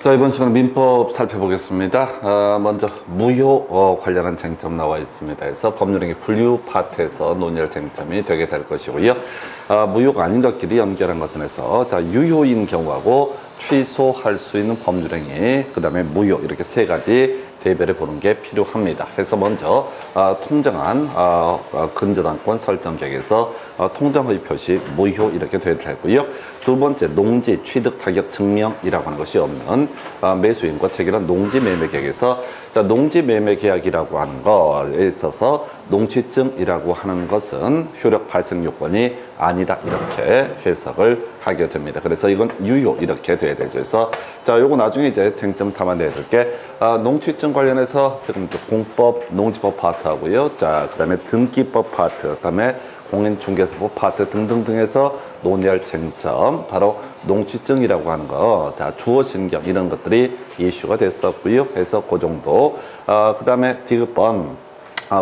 자, 이번 시간은 민법 살펴보겠습니다. 먼저 무효 관련한 쟁점 나와 있습니다. 그래서 법률행위 분류 파트에서 논의할 쟁점이 되게 될 것이고요. 무효가 아닌 것끼리 연결한 것은 해서 자, 유효인 경우하고 취소할 수 있는 법률행위, 그 다음에 무효, 이렇게 세 가지 대별해 보는 게 필요합니다. 그래서 먼저 통정한 근저당권 설정 계획에서 통정허위 표시 무효 이렇게 돼야 되고요. 두 번째, 농지 취득 자격 증명이라고 하는 것이 없는 매수인과 체결한 농지 매매 계약에서 농지 매매 계약이라고 하는 것에 있어서 농취증이라고 하는 것은 효력 발생 요건이 아니다, 이렇게 해석을 하게 됩니다. 그래서 이건 유효 이렇게 돼야 되죠. 그래서 자, 요거 나중에 이제 쟁점 삼아 내드릴게. 농취증 관련해서 지금 공법 농지법 파트 하고요. 자, 그다음에 등기법 파트, 그다음에 공인중개사법 파트 등등등에서 논의할 쟁점, 바로 농취증이라고 하는 거, 자, 주어신경 이런 것들이 이슈가 됐었고요. 그래서 그 정도. 그다음에 디귿번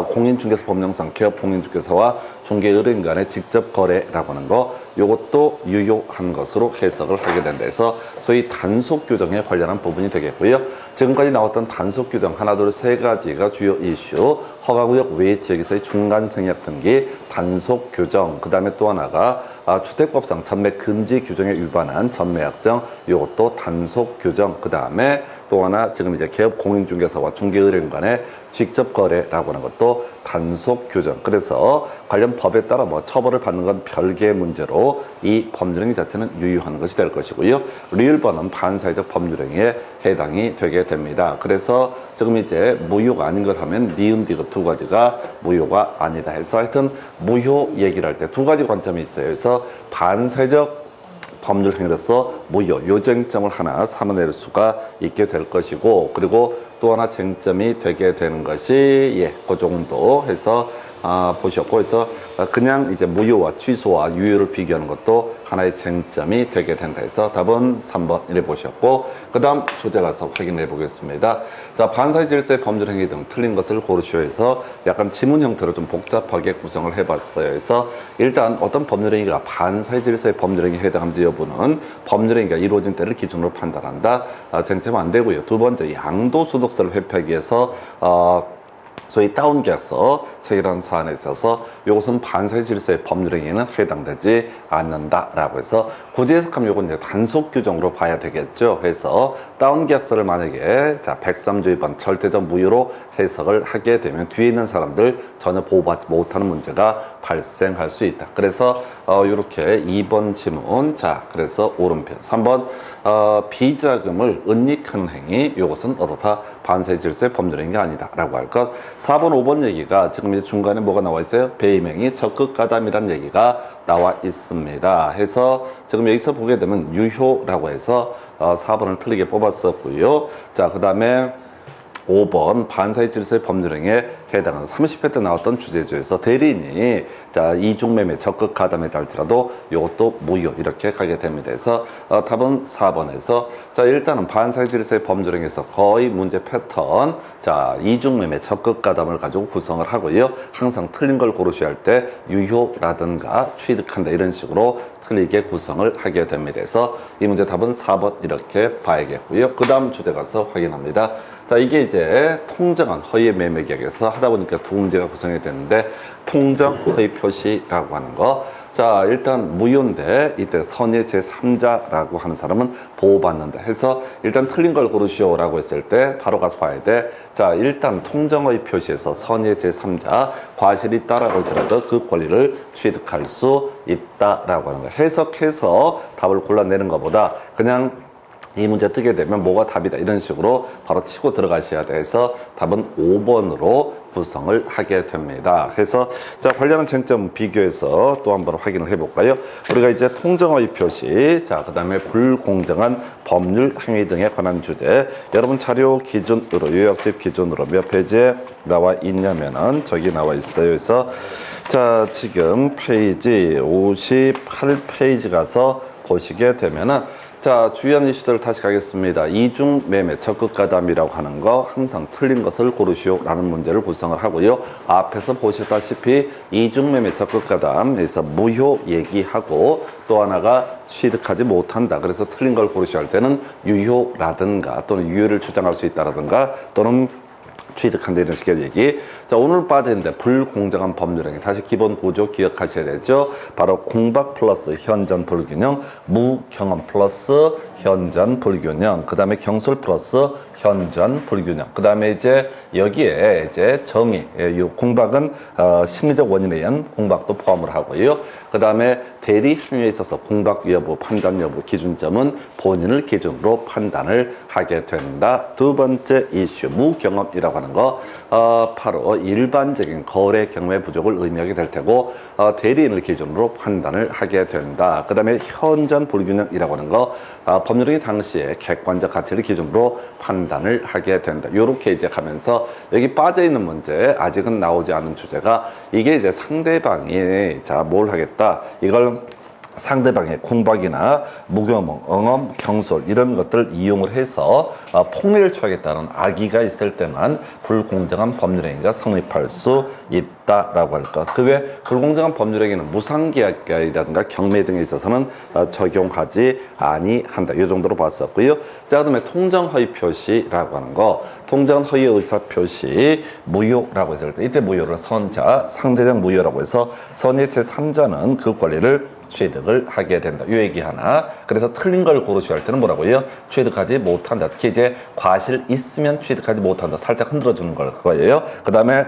공인중개사 법령상 개업 공인중개사와 중개의뢰인 간의 직접 거래라고 하는 거, 요것도 유효한 것으로 해석을 하게 된다 해서 소위 단속 규정에 관련한 부분이 되겠고요. 지금까지 나왔던 단속 규정 하나, 둘, 세 가지가 주요 이슈. 허가구역 외 지역에서의 중간 생략 등기 단속 규정, 그 다음에 또 하나가 주택법상 전매 금지 규정에 위반한 전매약정, 요것도 단속 규정. 그 다음에 또 하나 지금 이제 개업 공인중개사와 중개의뢰인 간의 직접 거래라고 하는 것도 단속 규정. 그래서 관련 법에 따라 뭐 처벌을 받는 건 별개의 문제로 이 법률행위 자체는 유효한 것이 될 것이고요. 리을번은 반사회적 법률행위에 해당이 되게 됩니다. 그래서 지금 이제 무효가 아닌 것 하면 니은 디귿 두 가지가 무효가 아니다 해서 하여튼 무효 얘기를 할 때 두 가지 관점이 있어요. 그래서 반사회적 법률 행위로서 무효, 요 쟁점을 하나 삼아낼 수가 있게 될 것이고, 그리고 또 하나 쟁점이 되게 되는 것이 그 정도 해서 보셨고, 그래서 그냥 이제 무효와 취소와 유효를 비교하는 것도 하나의 쟁점이 되게 된다 해서 답은 3번 이래 보셨고, 그 다음 주제 가서 확인해 보겠습니다. 자, 반사회 질서의 법률행위 등 틀린 것을 고르시오 해서 약간 지문 형태로 좀 복잡하게 구성을 해봤어요. 그래서 일단 어떤 법률행위가 반사회 질서의 법률행위에 해당하는지 여부는 법률행위가 이루어진 때를 기준으로 판단한다. 쟁점 안 되고요. 두 번째, 양도소득세를 회피하기 위해서 소위 다운계약서 체결한 사안에 있어서 이것은 반사회 질서의 법률행위에는 해당되지 않는다라고 해서 굳이 해석하면 이건 이제 단속 규정으로 봐야 되겠죠. 그래서 다운계약서를 만약에 자 103조 위반 절대적 무효로 해석을 하게 되면 뒤에 있는 사람들 전혀 보호받지 못하는 문제가 발생할 수 있다. 그래서 이렇게 2번 지문, 자 그래서 오른편 3번 비자금을 은닉하는 행위, 이것은 어떻다? 반사회 질서의 법률행위가 아니다 라고 할 것. 4번 5번 얘기가 지금 이제 중간에 뭐가 나와 있어요? 배임행위 적극가담이라는 얘기가 나와 있습니다. 해서 지금 여기서 보게 되면 유효라고 해서 4번을 틀리게 뽑았었고요. 자, 그 다음에 5번 반사회 질서의 법률행위에 해당하는 30회 때 나왔던 주제조에서 대리인이 자 이중매매 적극 가담에 달지라도 이것도 무효 이렇게 가게 됩니다. 그래서 답은 4번에서 자 일단은 반사회 질서의 법률행위에서 거의 문제 패턴 자 이중매매 적극 가담을 가지고 구성을 하고요. 항상 틀린 걸 고르셔야 할 때 유효라든가 취득한다 이런 식으로 틀리게 구성을 하게 됩니다. 그래서 이 문제 답은 4번 이렇게 봐야겠고요. 그 다음 주제 가서 확인합니다. 자, 이게 이제 통정한 허위 매매 계약에서 하다 보니까 두 문제가 구성이 되는데 통정 허위 표시라고 하는 거. 자, 일단 무효인데 이때 선의 제3자라고 하는 사람은 보호받는다 해서 일단 틀린 걸 고르시오라고 했을 때 바로 가서 봐야 돼. 자, 일단 통정허위 표시에서 선의 제3자 과실이 있다라고 할지라도 그 권리를 취득할 수 있다라고 하는 거. 해석해서 답을 골라내는 것보다 그냥 이 문제 뜨게 되면 뭐가 답이다 이런 식으로 바로 치고 들어가셔야 돼서 답은 5번으로 구성을 하게 됩니다. 그래서 자 관련한 쟁점 비교해서 또 한번 확인을 해볼까요? 우리가 이제 통정허위 표시, 자 그다음에 불공정한 법률 행위 등에 관한 주제. 여러분 자료 기준으로 요약집 기준으로 몇 페이지에 나와 있냐면은 저기 나와 있어요. 그래서 자 지금 페이지 58페이지 가서 보시게 되면은. 자, 주요한 이슈들 다시 가겠습니다. 이중매매 적극가담이라고 하는 거 항상 틀린 것을 고르시오라는 문제를 구성을 하고요. 앞에서 보셨다시피 이중매매 적극가담에서 무효 얘기하고 또 하나가 취득하지 못한다. 그래서 틀린 걸 고르셔야 할 때는 유효라든가 또는 유효를 주장할 수 있다라든가 또는 취득한다 이런 식의 얘기. 자, 오늘 빠져있는데 불공정한 법률행위. 다시 기본 구조 기억하셔야 되죠. 바로 공박 플러스 현전 불균형, 무경험 플러스 현전 불균형, 그 다음에 경솔 플러스 현전 불균형. 그 다음에 이제 여기에 이제 정의, 이 공박은 심리적 원인에 의한 공박도 포함을 하고요. 그 다음에 대리 행위에 있어서 공박 여부, 판단 여부 기준점은 본인을 기준으로 판단을 하게 된다. 두 번째 이슈, 무경험이라고 하는 거 바로 일반적인 거래 경험의 부족을 의미하게 될 테고 대리인을 기준으로 판단을 하게 된다. 그 다음에 현전 불균형이라고 하는 거 법률행위 당시에 객관적 가치를 기준으로 판단을 하게 된다. 요렇게 이제 가면서 여기 빠져있는 문제, 아직은 나오지 않은 주제가 이게 이제 상대방이 자, 뭘 하겠다. 이걸 상대방의 공박이나 무경험, 경솔 이런 것들을 이용을 해서 폭리를 취하겠다는 악의가 있을 때만 불공정한 법률행위가 성립할 수 있다라고 할 것. 그 외 불공정한 법률행위는 무상계약이라든가 경매 등에 있어서는 적용하지 아니한다. 이 정도로 봤었고요. 자, 그다음에 통정허위 표시라고 하는 거. 통정허위 의사표시 무효라고 했을 때 이때 무효를 선자, 상대적 무효라고 해서 선의 제3자는 그 권리를 취득을 하게 된다. 이 얘기 하나. 그래서 틀린 걸 고르셔야 할 때는 뭐라고요? 취득하지 못한다. 특히 이제 과실 있으면 취득하지 못한다. 살짝 흔들어주는 거예요. 그 다음에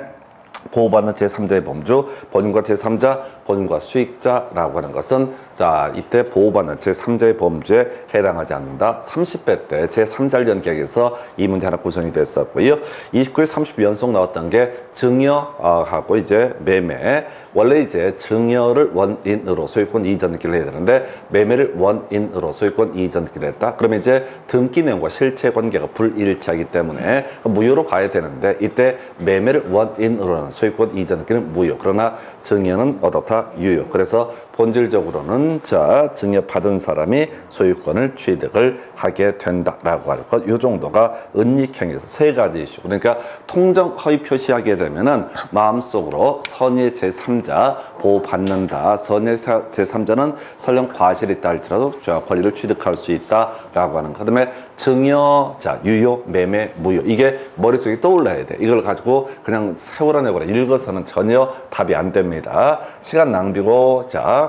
보호받는 제3자의 범주, 본인과 제3자, 본인과 수익자라고 하는 것은 자, 이때 보호받는 제3자의 범주에 해당하지 않는다. 30배 때 제3자련 계약에서 이 문제 하나 구성이 됐었고요. 29에 30 연속 나왔던 게 증여하고 이제 매매. 원래 이제 증여를 원인으로 소유권 이전 등기를 해야 되는데 매매를 원인으로 소유권 이전 등기를 했다. 그러면 이제 등기 내용과 실체 관계가 불일치하기 때문에 무효로 봐야 되는데 이때 매매를 원인으로 하는 소유권 이전 등기는 무효. 그러나 증여는 어떻다? 유효. 그래서 본질적으로는 자, 증여받은 사람이 소유권을 취득을 하게 된다라고 할 것. 이 정도가 은닉행위에서 세 가지 이슈. 그러니까 통정 허위 표시하게 되면은 마음속으로 선의 제3자 보호받는다. 선의 제3자는 설령 과실이 있다 할지라도 권리를 취득할 수 있다라고 하는 것. 그다음에 증여, 자, 유효, 매매, 무효. 이게 머릿속에 떠올라야 돼. 이걸 가지고 그냥 세월아내거나 읽어서는 전혀 답이 안 됩니다. 시간 낭비고, 자,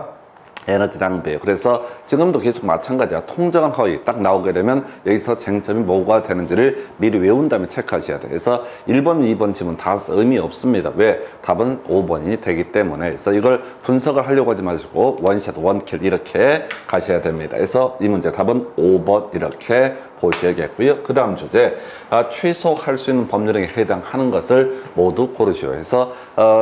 에너지 낭비예요. 그래서 지금도 계속 마찬가지야. 통정한 허위 딱 나오게 되면 여기서 쟁점이 뭐가 되는지를 미리 외운 다음에 체크하셔야 돼요. 그래서 1번, 2번 지문 다 의미 없습니다. 왜? 답은 5번이 되기 때문에. 그래서 이걸 분석을 하려고 하지 마시고 원샷, 원킬 이렇게 가셔야 됩니다. 그래서 이 문제 답은 5번 이렇게 보셔야겠고요. 그 다음 주제, 취소할 수 있는 법률행위에 해당하는 것을 모두 고르시오. 해서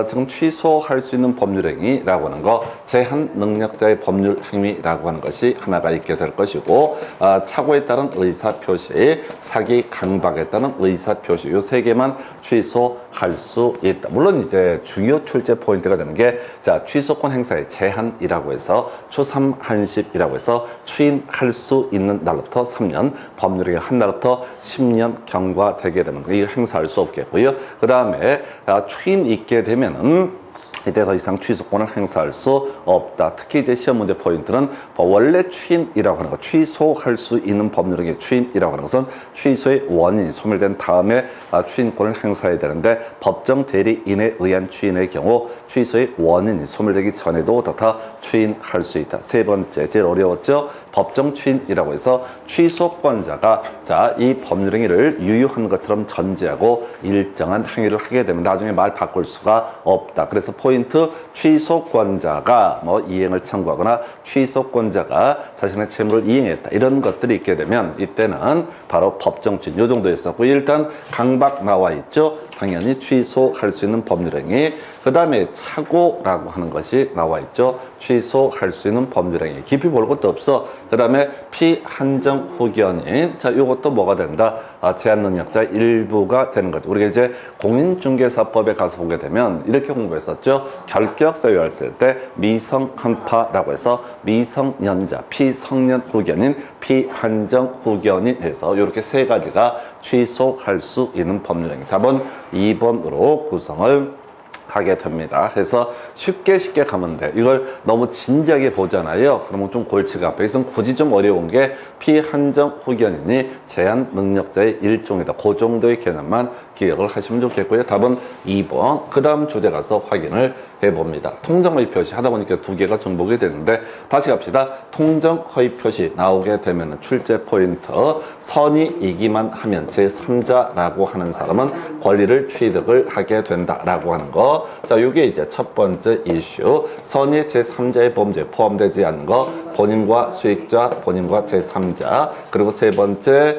지금 취소할 수 있는 법률행위라고 하는 거, 제한 능력자의 법률행위라고 하는 것이 하나가 있게 될 것이고, 착오에 따른 의사표시, 사기 강박에 따른 의사표시, 이 세 개만 취소할 수 있다. 물론 이제 중요 출제 포인트가 되는 게, 자, 취소권 행사의 제한이라고 해서 초삼 한십이라고 해서 추인할 수 있는 날부터 3년, 법률행위 한 날부터 10년 경과되게 되는 거. 이거 행사할 수 없겠고요. 그 다음에 추인 있게 되면은 이때 더 이상 취소권을 행사할 수 없다. 특히 이제 시험 문제 포인트는 원래 추인이라고 하는 것, 취소할 수 있는 법률행위 추인이라고 하는 것은 취소의 원인이 소멸된 다음에 추인권을 행사해야 되는데 법정 대리인에 의한 추인의 경우 취소의 원인이 소멸되기 전에도 어떻다? 추인할 수 있다. 세 번째, 제일 어려웠죠? 법정 추인이라고 해서 취소권자가 자, 이 법률행위를 유효한 것처럼 전제하고 일정한 행위를 하게 되면 나중에 말 바꿀 수가 없다. 그래서 포인트, 취소권자가 뭐 이행을 청구하거나 취소권자가 자신의 채무를 이행했다. 이런 것들이 있게 되면 이때는 바로 법정 추인. 요 정도였었고, 일단 강박 나와 있죠. 당연히 취소할 수 있는 법률행위. 그 다음에 착오라고 하는 것이 나와 있죠. 취소할 수 있는 법률행위. 깊이 볼 것도 없어. 그 다음에 피한정 후견인. 자, 요것도 뭐가 된다? 제한 능력자 일부가 되는 거죠. 우리가 이제 공인중개사법에 가서 보게 되면 이렇게 공부했었죠. 결격 사유했을 때 미성한파라고 해서 미성년자, 피성년 후견인, 피한정 후견인 해서 이렇게 세 가지가 취소할 수 있는 법률행위. 답은 2번으로 구성을 하게 됩니다. 그래서 쉽게 가면 돼. 이걸 너무 진지하게 보잖아요. 그러면 좀 골치가 아파요. 그래서 굳이 좀 어려운 게 피한정 후견인이 제한 능력자의 일종이다. 그 정도의 개념만 기억을 하시면 좋겠고요. 답은 2번. 그 다음 주제 가서 확인을 해봅니다. 통정허위 표시 하다 보니까 두 개가 중복이 되는데 다시 갑시다. 통정허위 표시 나오게 되면 출제 포인트 선의이기만 하면 제3자라고 하는 사람은 권리를 취득을 하게 된다라고 하는 거. 자, 이게 이제 첫 번째 이슈. 선의 제3자의 범죄에 포함되지 않는 거. 본인과 수익자, 본인과 제3자. 그리고 세 번째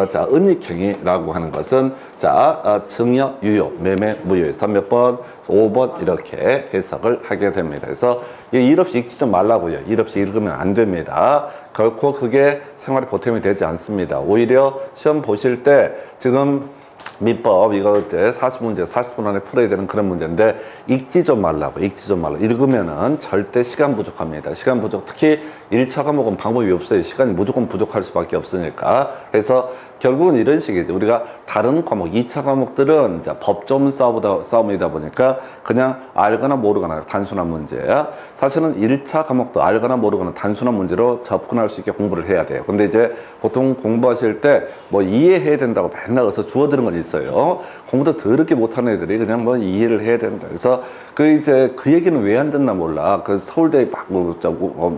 자, 은닉행위라고 하는 것은 자, 증여, 유효, 매매, 무효에서 몇 번? 5번 이렇게 해석을 하게 됩니다. 그래서 일 없이 읽지 좀 말라고요. 일 없이 읽으면 안 됩니다. 결코 그게 생활에 보탬이 되지 않습니다. 오히려 시험 보실 때 지금 민법 이거 이제 40문제 40분 안에 풀어야 되는 그런 문제인데 읽지 좀 말라고. 읽으면은 절대 시간 부족합니다. 시간 부족. 특히 1차 과목은 방법이 없어요. 시간이 무조건 부족할 수밖에 없으니까. 그래서 결국은 이런 식이죠. 우리가 다른 과목, 2차 과목들은 이제 법조문 싸움이다 보니까 그냥 알거나 모르거나 단순한 문제야. 사실은 1차 과목도 알거나 모르거나 단순한 문제로 접근할 수 있게 공부를 해야 돼요. 근데 이제 보통 공부하실 때 뭐 이해해야 된다고 맨날 어서 주워드는 건 있어요. 공부도 더럽게 못하는 애들이 그냥 뭐 이해를 해야 된다. 그래서 그 얘기는 왜 안 듣나 몰라. 그 서울대 뭐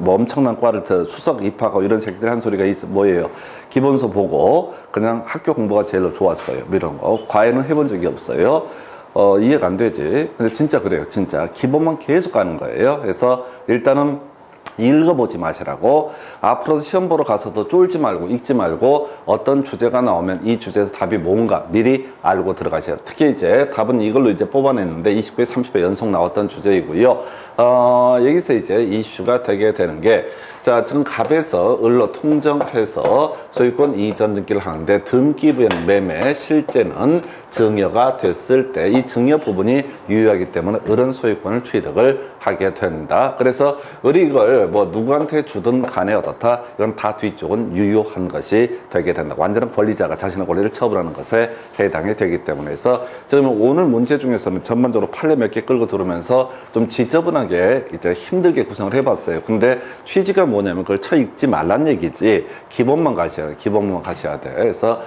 엄청난 과를 수석 입학하고 이런 새끼들이 한 소리가 뭐예요? 기본서 보고 그냥 학교 공부가 제일 좋았어요. 이런 거. 과외는 해본 적이 없어요. 이해가 안 되지. 근데 진짜 그래요. 진짜. 기본만 계속 가는 거예요. 그래서 일단은 읽어보지 마시라고. 앞으로 시험 보러 가서도 쫄지 말고 읽지 말고 어떤 주제가 나오면 이 주제에서 답이 뭔가 미리 알고 들어가셔야 돼요. 특히 이제 답은 이걸로 이제 뽑아냈는데 20회, 30회 연속 나왔던 주제이고요. 여기서 이제 이슈가 되게 되는 게 자, 지금 갑에서 을로 통정해서 소유권 이전 등기를 하는데 등기부에는 매매, 실제는 증여가 됐을 때 이 증여 부분이 유효하기 때문에 을은 소유권을 취득을 하게 된다. 그래서 을이 이걸 뭐 누구한테 주든 간에 어떻다. 이건 다 뒤쪽은 유효한 것이 되게 된다. 완전한 권리자가 자신의 권리를 처분하는 것에 해당이 되기 때문에 해서 지금 오늘 문제 중에서는 전반적으로 판례 몇 개 끌고 들어오면서 좀 지저분하게 이제 힘들게 구성을 해봤어요. 근데 취지가 뭐냐면 그걸 쳐 읽지 말란 얘기지. 기본만 가셔야 돼. 기본만 가셔야 돼. 그래서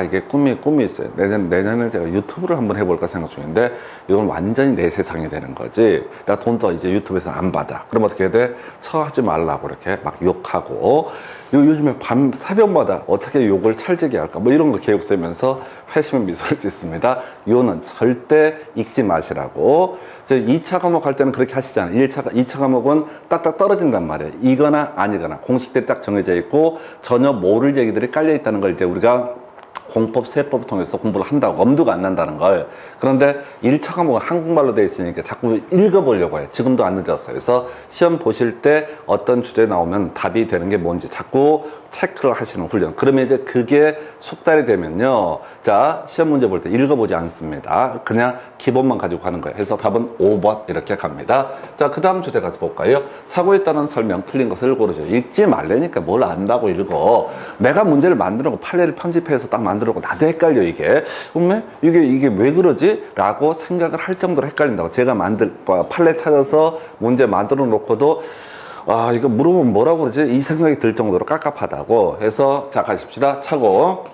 이게 꿈이 있어요. 내년에 제가 유튜브를 한번 해볼까 생각 중인데 이건 완전히 내 세상이 되는 거지. 내가 돈도 이제 유튜브에서 안 받아. 그럼 어떻게 해야 돼? 하지 말라고 이렇게 막 욕하고 요즘에 새벽마다 어떻게 욕을 찰지게 할까 뭐 이런 거 계획 세면서 회심의 미소를 짓습니다. 요는 절대 읽지 마시라고. 2차 과목 할 때는 그렇게 하시잖아요. 2차 과목은 딱딱 떨어진단 말이에요. 이거나 아니거나 공식들이 딱 정해져 있고 전혀 모를 얘기들이 깔려 있다는 걸 이제 우리가 공법, 세법을 통해서 공부를 한다고 엄두가 안 난다는 걸. 그런데 1차 과목은 한국말로 되어 있으니까 자꾸 읽어보려고 해요. 지금도 안 늦었어요. 그래서 시험 보실 때 어떤 주제 나오면 답이 되는 게 뭔지 자꾸 체크를 하시는 훈련. 그러면 이제 그게 숙달이 되면요. 자, 시험 문제 볼 때 읽어보지 않습니다. 그냥 기본만 가지고 가는 거예요. 그래서 답은 5번 이렇게 갑니다. 자, 그 다음 주제 가서 볼까요? 차고에 따른 설명 틀린 것을 고르죠. 읽지 말라니까 뭘 안다고 읽어. 내가 문제를 만들고 판례를 편집해서 딱 만들고 나도 헷갈려 이게. 이게 왜 그러지? 라고 생각을 할 정도로 헷갈린다고. 제가 판례 찾아서 문제 만들어 놓고도 이거 물어보면 뭐라고 그러지? 이 생각이 들 정도로 깝깝하다고 해서 자 가십시다. 차고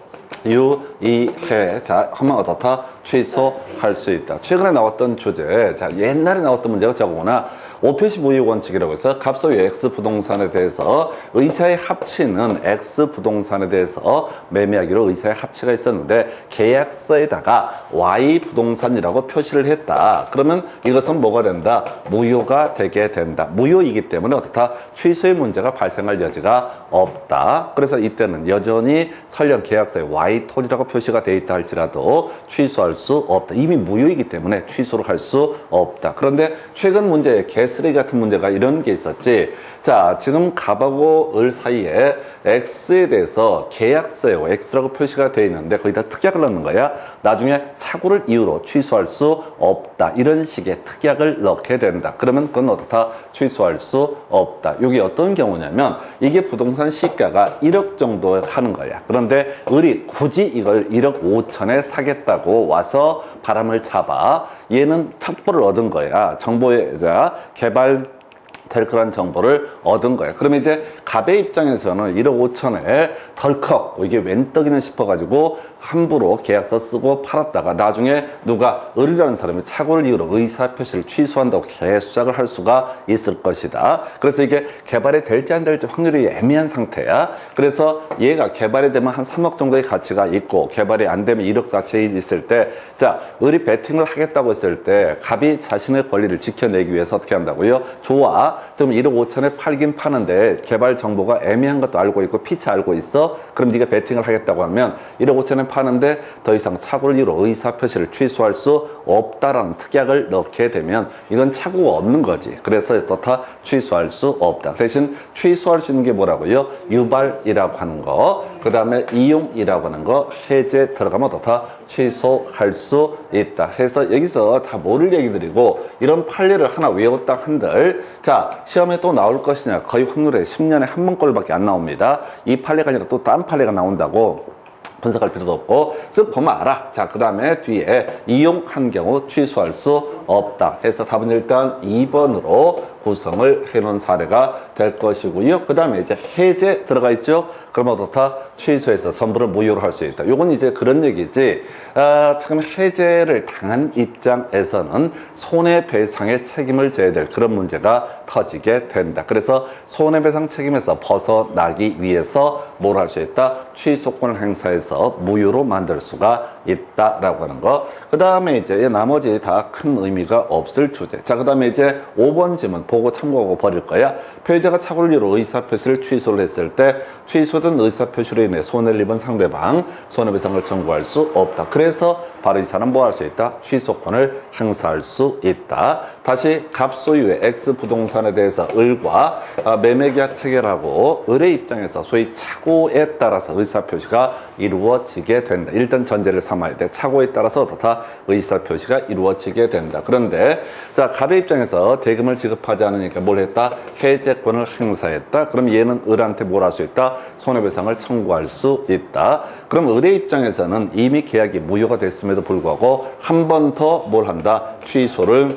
유의해. 자, 한번 어떻다? 취소할 수 있다. 최근에 나왔던 주제. 자, 옛날에 나왔던 문제가 저거구나. 5표시 무효 원칙이라고 해서 값소유 X 부동산에 대해서 의사의 합치는 X 부동산에 대해서 매매하기로 의사의 합치가 있었는데 계약서에다가 Y 부동산이라고 표시를 했다. 그러면 이것은 뭐가 된다? 무효가 되게 된다. 무효이기 때문에 어떻다? 취소의 문제가 발생할 여지가 없다. 그래서 이때는 여전히 설령 계약서에 Y 토지라고 표시가 되어 있다 할지라도 취소할 수 없다. 이미 무효이기 때문에 취소를 할 수 없다. 그런데 최근 문제의 개선 쓰레기 같은 문제가 이런 게 있었지. 자, 지금 갑하고 을 사이에 X에 대해서 계약서에 X라고 표시가 되어 있는데 거기다 특약을 넣는 거야. 나중에 착오를 이유로 취소할 수 없다. 이런 식의 특약을 넣게 된다. 그러면 그건 어떻다? 취소할 수 없다. 이게 어떤 경우냐면 이게 부동산 시가가 1억 정도 하는 거야. 그런데 을이 굳이 이걸 1억 5천에 사겠다고 와서 바람을 잡아. 얘는 첩보를 얻은 거야. 정보자 개발 될 거란 정보를 얻은 거예요. 그러면 이제 갑의 입장에서는 1억 5천에 덜컥 이게 웬 떡이는 싶어가지고 함부로 계약서 쓰고 팔았다가 나중에 누가 을이라는 사람이 착오를 이유로 의사표시를 취소한다고 개수작을 할 수가 있을 것이다. 그래서 이게 개발이 될지 안 될지 확률이 애매한 상태야. 그래서 얘가 개발이 되면 한 3억 정도의 가치가 있고 개발이 안 되면 1억 가치 있을 때, 자, 을이 베팅을 하겠다고 했을 때 갑이 자신의 권리를 지켜내기 위해서 어떻게 한다고요? 좋아. 지금 1억 5천에 팔긴 파는데 개발 정보가 애매한 것도 알고 있고 피차 알고 있어. 그럼 네가 베팅을 하겠다고 하면 1억 5천에 파는데 더 이상 착오를 이유로 의사표시를 취소할 수 없다라는 특약을 넣게 되면 이건 착오가 없는 거지. 그래서 또 다 취소할 수 없다. 대신 취소할 수 있는 게 뭐라고요? 유발이라고 하는 거, 그 다음에 이용이라고 하는 거, 해제 들어가면 또 다 취소할 수 있다. 해서 여기서 다 모를 얘기 드리고 이런 판례를 하나 외웠다 한들, 자, 시험에 또 나올 것이냐? 거의 확률에 10년에 한 번꼴밖에 안 나옵니다. 이 판례가 아니라 또 딴 판례가 나온다고 분석할 필요도 없고 쓱 보면 알아. 자, 그 다음에 뒤에 이용한 경우 취소할 수 없다 해서 답은 일단 2번으로 구성을 해놓은 사례가 될 것이고요. 그 다음에 이제 해제 들어가 있죠. 그러면 어떻다? 취소해서 전부를 무효로 할 수 있다. 요건 이제 그런 얘기지. 지금 해제를 당한 입장에서는 손해배상의 책임을 져야 될 그런 문제가 터지게 된다. 그래서 손해배상 책임에서 벗어나기 위해서 뭘 할 수 있다? 취소권을 행사해서 무효로 만들 수가 있다라고 하는 거. 그 다음에 이제 나머지 다 큰 의미가 없을 주제. 자, 그 다음에 이제 5번 지문 보고 참고하고 버릴 거야. 피해자가 착오를 이유로 의사표시를 취소를 했을 때 취소된 의사표시로 인해 손해를 입은 상대방 손해배상을 청구할 수 없다. 그래서 바로 이 사람 뭐 할 수 있다? 취소권을 행사할 수 있다. 다시 갑 소유의 X 부동산에 대해서 을과 매매계약 체결하고 을의 입장에서 소위 착오에 따라서 의사표시가 이루어지게 된다. 일단 전제를 삼아야 돼. 착오에 따라서 다 의사표시가 이루어지게 된다. 그런데 자, 갑의 입장에서 대금을 지급하지 않으니까 뭘 했다? 해제권을 행사했다. 그럼 얘는 을한테 뭘 할 수 있다? 손해배상을 청구할 수 있다. 그럼 을의 입장에서는 이미 계약이 무효가 됐음에도 불구하고 한 번 더 뭘 한다? 취소를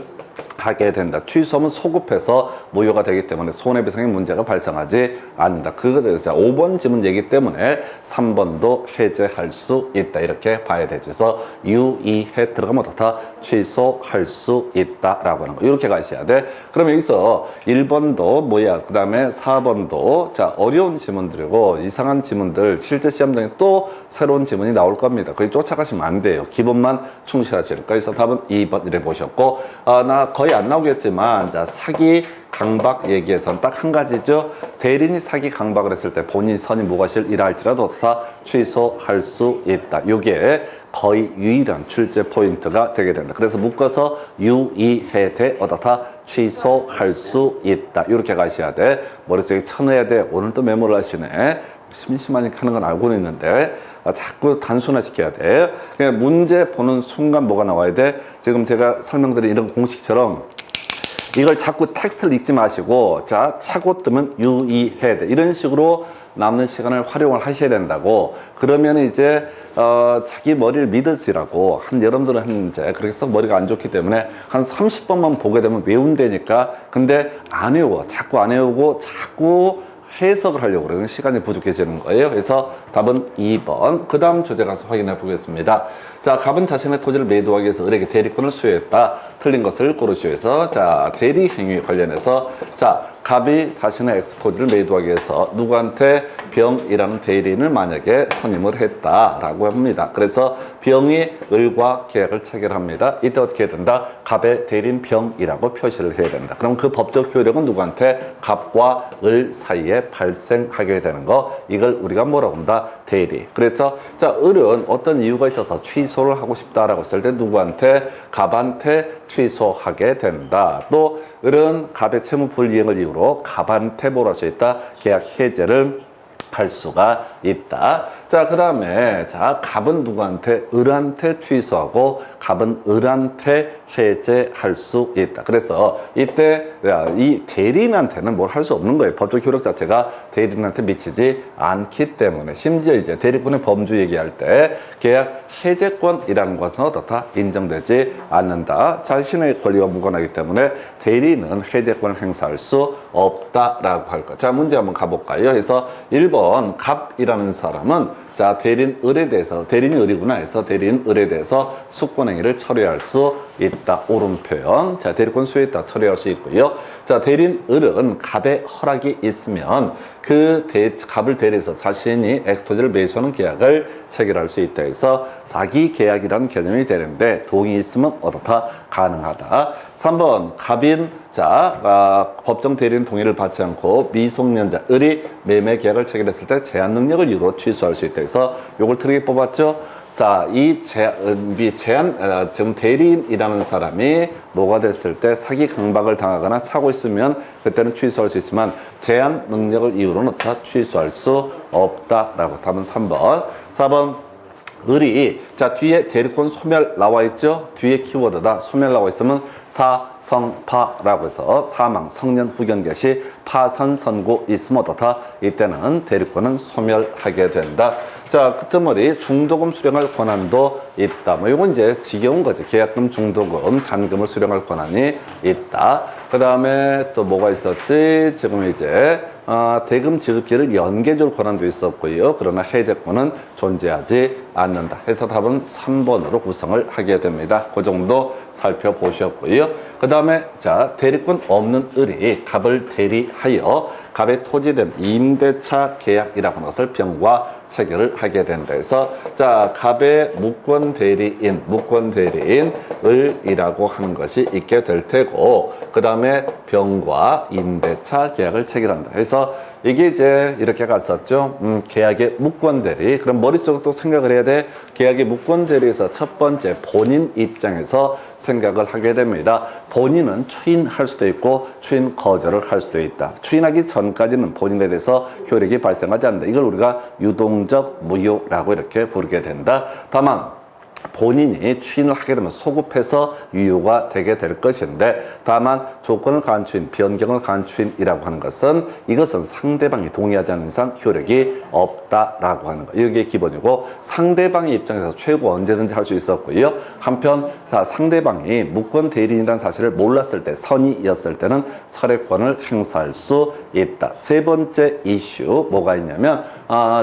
하게 된다. 취소하면 소급해서 무효가 되기 때문에 손해배상의 문제가 발생하지 않는다. 그거에 5번 지문 얘기 때문에 3번도 해제할 수 있다. 이렇게 봐야 되죠. 그래서 유의해 들어가면 다 취소할 수 있다라고 하는 거. 이렇게 가셔야 돼. 그럼 여기서 1번도 뭐야? 그 다음에 4번도 자, 어려운 지문들이고 이상한 지문들 실제 시험장에 또 새로운 지문이 나올 겁니다. 거기 쫓아가시면 안 돼요. 기본만 충실하실 거예요. 그래서 답은 2번 이래 보셨고, 나 거의 안 나오겠지만, 자, 사기 강박 얘기에서는 딱 한 가지죠. 대리인이 사기 강박을 했을 때 본인 선임 무과실 일할지라도 다 취소할 수 있다. 이게 거의 유일한 출제 포인트가 되게 된다. 그래서 묶어서 유의해 대 어떻다 취소할 수 있다. 이렇게 가셔야 돼. 머릿속에 쳐넣어야 돼. 오늘 또 메모를 하시네. 심심하니까 하는 건 알고는 있는데 자꾸 단순화시켜야 돼. 그냥 문제 보는 순간 뭐가 나와야 돼? 지금 제가 설명드린 이런 공식처럼 이걸 자꾸 텍스트를 읽지 마시고, 자, 차고 뜨면 유의해 돼. 이런 식으로 남는 시간을 활용을 하셔야 된다고. 그러면 이제 자기 머리를 믿으시라고. 여러분들은 이제 그렇게 썩 머리가 안 좋기 때문에 한 30번만 보게 되면 외운다니까. 근데 안 외워. 자꾸 안 외우고 자꾸 해석을 하려고 그래요. 시간이 부족해지는 거예요. 그래서 답은 2번. 그 다음 주제 가서 확인해 보겠습니다. 자, 갑은 자신의 토지를 매도하기 위해서 을에게 대리권을 수여했다. 틀린 것을 고르시오 해서, 자, 대리 행위 관련해서, 자, 갑이 자신의 X 토지를 매도하기 위해서 누구한테 병이라는 대리인을 만약에 선임을 했다라고 합니다. 그래서 병이 을과 계약을 체결합니다. 이때 어떻게 해야 된다? 갑의 대리인 병이라고 표시를 해야 된다. 그럼 그 법적 효력은 누구한테? 갑과 을 사이에 발생하게 되는 거. 이걸 우리가 뭐라고 한다? 대리. 그래서 자, 을은 어떤 이유가 있어서 취소를 하고 싶다라고 했을 때 누구한테? 갑한테 취소하게 된다. 또 을은 갑의 채무 불이행을 이유로 갑한테 뭘 할 수 있다? 계약 해제를 할 수가 있다. 자, 그 다음에 자, 갑은 누구한테? 을한테 취소하고 갑은 을한테 해제할 수 있다. 그래서 이때 이 대리인한테는 뭘 할 수 없는 거예요. 법적 효력 자체가 대리인한테 미치지 않기 때문에, 심지어 이제 대리권의 범주 얘기할 때 계약 해제권이라는 것은 어떻다? 인정되지 않는다. 자신의 권리와 무관하기 때문에 대리인은 해제권을 행사할 수 없다라고 할 것. 자, 문제 한번 가볼까요? 그래서 1번 갑이라는 사람은 자, 대리인 을에 대해서, 대리인이 을이구나 해서 대리인 을에 대해서 숙권행위를 처리할 수 있다. 옳은 표현. 자, 대리권 수여했다. 처리할 수 있고요. 자, 대리인 을은 갑의 허락이 있으면 그 갑을 대리해서 자신이 엑스토지를 매수하는 계약을 체결할 수 있다 해서 자기 계약이라는 개념이 되는데 동의 있으면 어떻다? 가능하다. 3번 갑인 법정 대리인 동의를 받지 않고 미성년자 을이 매매 계약을 체결했을 때 제한 능력을 이유로 취소할 수 있다 해서 요걸 틀리게 뽑았죠. 자, 이 지금 대리인이라는 사람이 뭐가 됐을 때 사기 강박을 당하거나 사고 있으면 그때는 취소할 수 있지만 제한 능력을 이유로는 다 취소할 수 없다라고. 답은 3번. 4번 을이 자, 뒤에 대리권 소멸 나와 있죠. 뒤에 키워드다. 소멸 나와 있으면 사성파라고 해서 사망, 성년, 후견 개시, 파산, 선고 있으면 어떻다? 이때는 대리권은 소멸하게 된다. 자, 끝머리 중도금 수령할 권한도 있다. 뭐 이건 이제 지겨운 거죠. 계약금, 중도금, 잔금을 수령할 권한이 있다. 그 다음에 또 뭐가 있었지? 지금 이제 대금 지급기를 연계줄 권한도 있었고요. 그러나 해제권은 존재하지 않는다. 해서 답은 3번으로 구성을 하게 됩니다. 그 정도 살펴보셨고요. 그 다음에 자, 대리권 없는 을이 갑을 대리하여 갑의 토지된 임대차 계약이라고 하는 것을 병과 체결을 하게 된다 해서 자, 갑의 무권 대리인 을이라고 하는 것이 있게 될 테고 그 다음에 병과 임대차 계약을 체결한다 해서 이게 이제 이렇게 갔었죠. 계약의 무권 대리. 그럼 머릿속으로 또 생각을 해야 돼. 계약의 무권 대리에서 첫 번째 본인 입장에서 생각을 하게 됩니다. 본인은 추인할 수도 있고 추인 거절을 할 수도 있다. 추인하기 전까지는 본인에 대해서 효력이 발생하지 않는다. 이걸 우리가 유동적 무효라고 이렇게 부르게 된다. 다만 본인이 추인을 하게 되면 소급해서 유효가 되게 될 것인데 다만 조건을 가한 추인, 변경을 가한 추인이라고 하는 것은 이것은 상대방이 동의하지 않는 이상 효력이 없다라고 하는 거. 이게 기본이고 상대방의 입장에서 최고 언제든지 할 수 있었고요. 한편 상대방이 무권 대리인이라는 사실을 몰랐을 때 선의였을 때는 철회권을 행사할 수 있다. 세 번째 이슈 뭐가 있냐면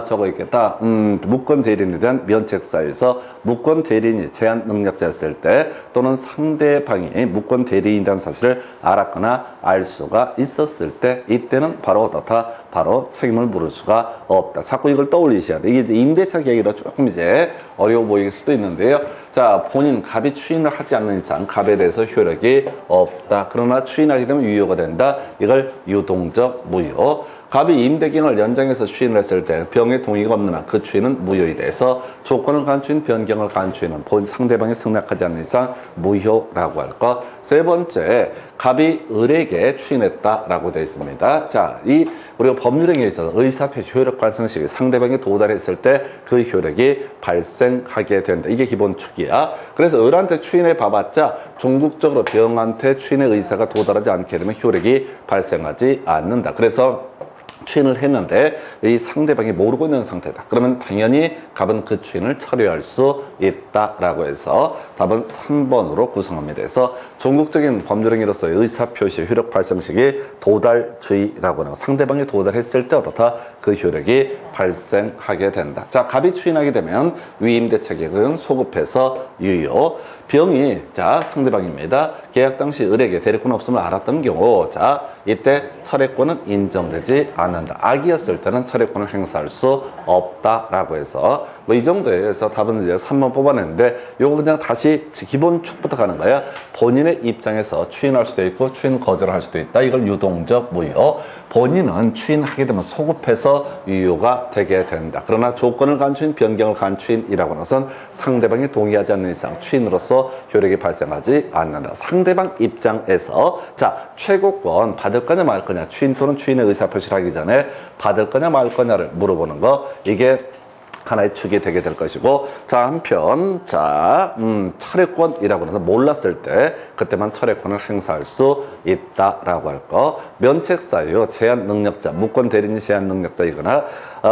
저거 있겠다. 무권 대리인에 대한 면책사유에서 무권 대리인이 제한 능력자였을 때 또는 상대방이 무권 대리인이라는 사실을 알았거나 알 수가 있었을 때 이때는 바로 어떻다? 바로 책임을 물을 수가 없다. 자꾸 이걸 떠올리셔야 돼. 이게 이제 임대차 계약이라 조금 이제 어려워 보일 수도 있는데요. 자, 본인 갑이 추인을 하지 않는 이상 갑에 대해서 효력이 없다. 그러나 추인하게 되면 유효가 된다. 이걸 유동적 무효. 갑이 임대기간을 연장해서 추인을 했을 때 병의 동의가 없는 한 그 추인은 무효이 돼서 조건을 가한 추인, 변경을 가한 추인은 본 상대방이 승낙하지 않는 이상 무효라고 할 것. 세 번째, 갑이 을에게 추인했다라고 되어 있습니다. 자, 우리가 법률행위에 있어서 의사표시 효력 발생 시기 상대방이 도달했을 때 그 효력이 발생하게 된다. 이게 기본 축이야. 그래서 을한테 추인해 봐봤자 종국적으로 병한테 추인의 의사가 도달하지 않게 되면 효력이 발생하지 않는다. 그래서 추인을 했는데 이 상대방이 모르고 있는 상태다. 그러면 당연히 갑은 그 추인을 처리할 수 있다라고 해서 답은 3번으로 구성합니다. 그래서 종국적인 법률행위로서의 의사표시 효력 발생 시기 도달주의라고 하는 상대방이 도달했을 때 어떻다? 그 효력이 발생하게 된다. 자, 갑이 추인하게 되면 위임대차 계약은 소급해서 유효. 병이 자, 상대방입니다. 계약 당시 을에게 대리권 없음을 알았던 경우 자, 이때 철회권은 인정되지 않는다. 악이었을 때는 철회권을 행사할 수 없다라고 해서 뭐 이 정도에서 답은 이제 3번 뽑아냈는데 요거 그냥 다시 기본 축부터 가는 거야. 본인의 입장에서 추인할 수도 있고 추인 거절할 수도 있다. 이걸 유동적 무효. 본인은 추인하게 되면 소급해서 유효가 되게 된다. 그러나 조건을 간추인, 변경을 간추인이라고 하는 것은 상대방이 동의하지 않는 이상 추인으로서 효력이 발생하지 않는다. 상대방 입장에서 자, 최고권 받을 거냐 말 거냐, 추인 또는 추인의 의사표시를 하기 전에 받을 거냐 말 거냐를 물어보는 거, 이게 하나의 축이 되게 될 것이고, 자, 한편, 자, 철회권이라고 해서 몰랐을 때, 그때만 철회권을 행사할 수 있다라고 할 거. 면책사유, 제한 능력자, 무권 대리인이 제한 능력자이거나,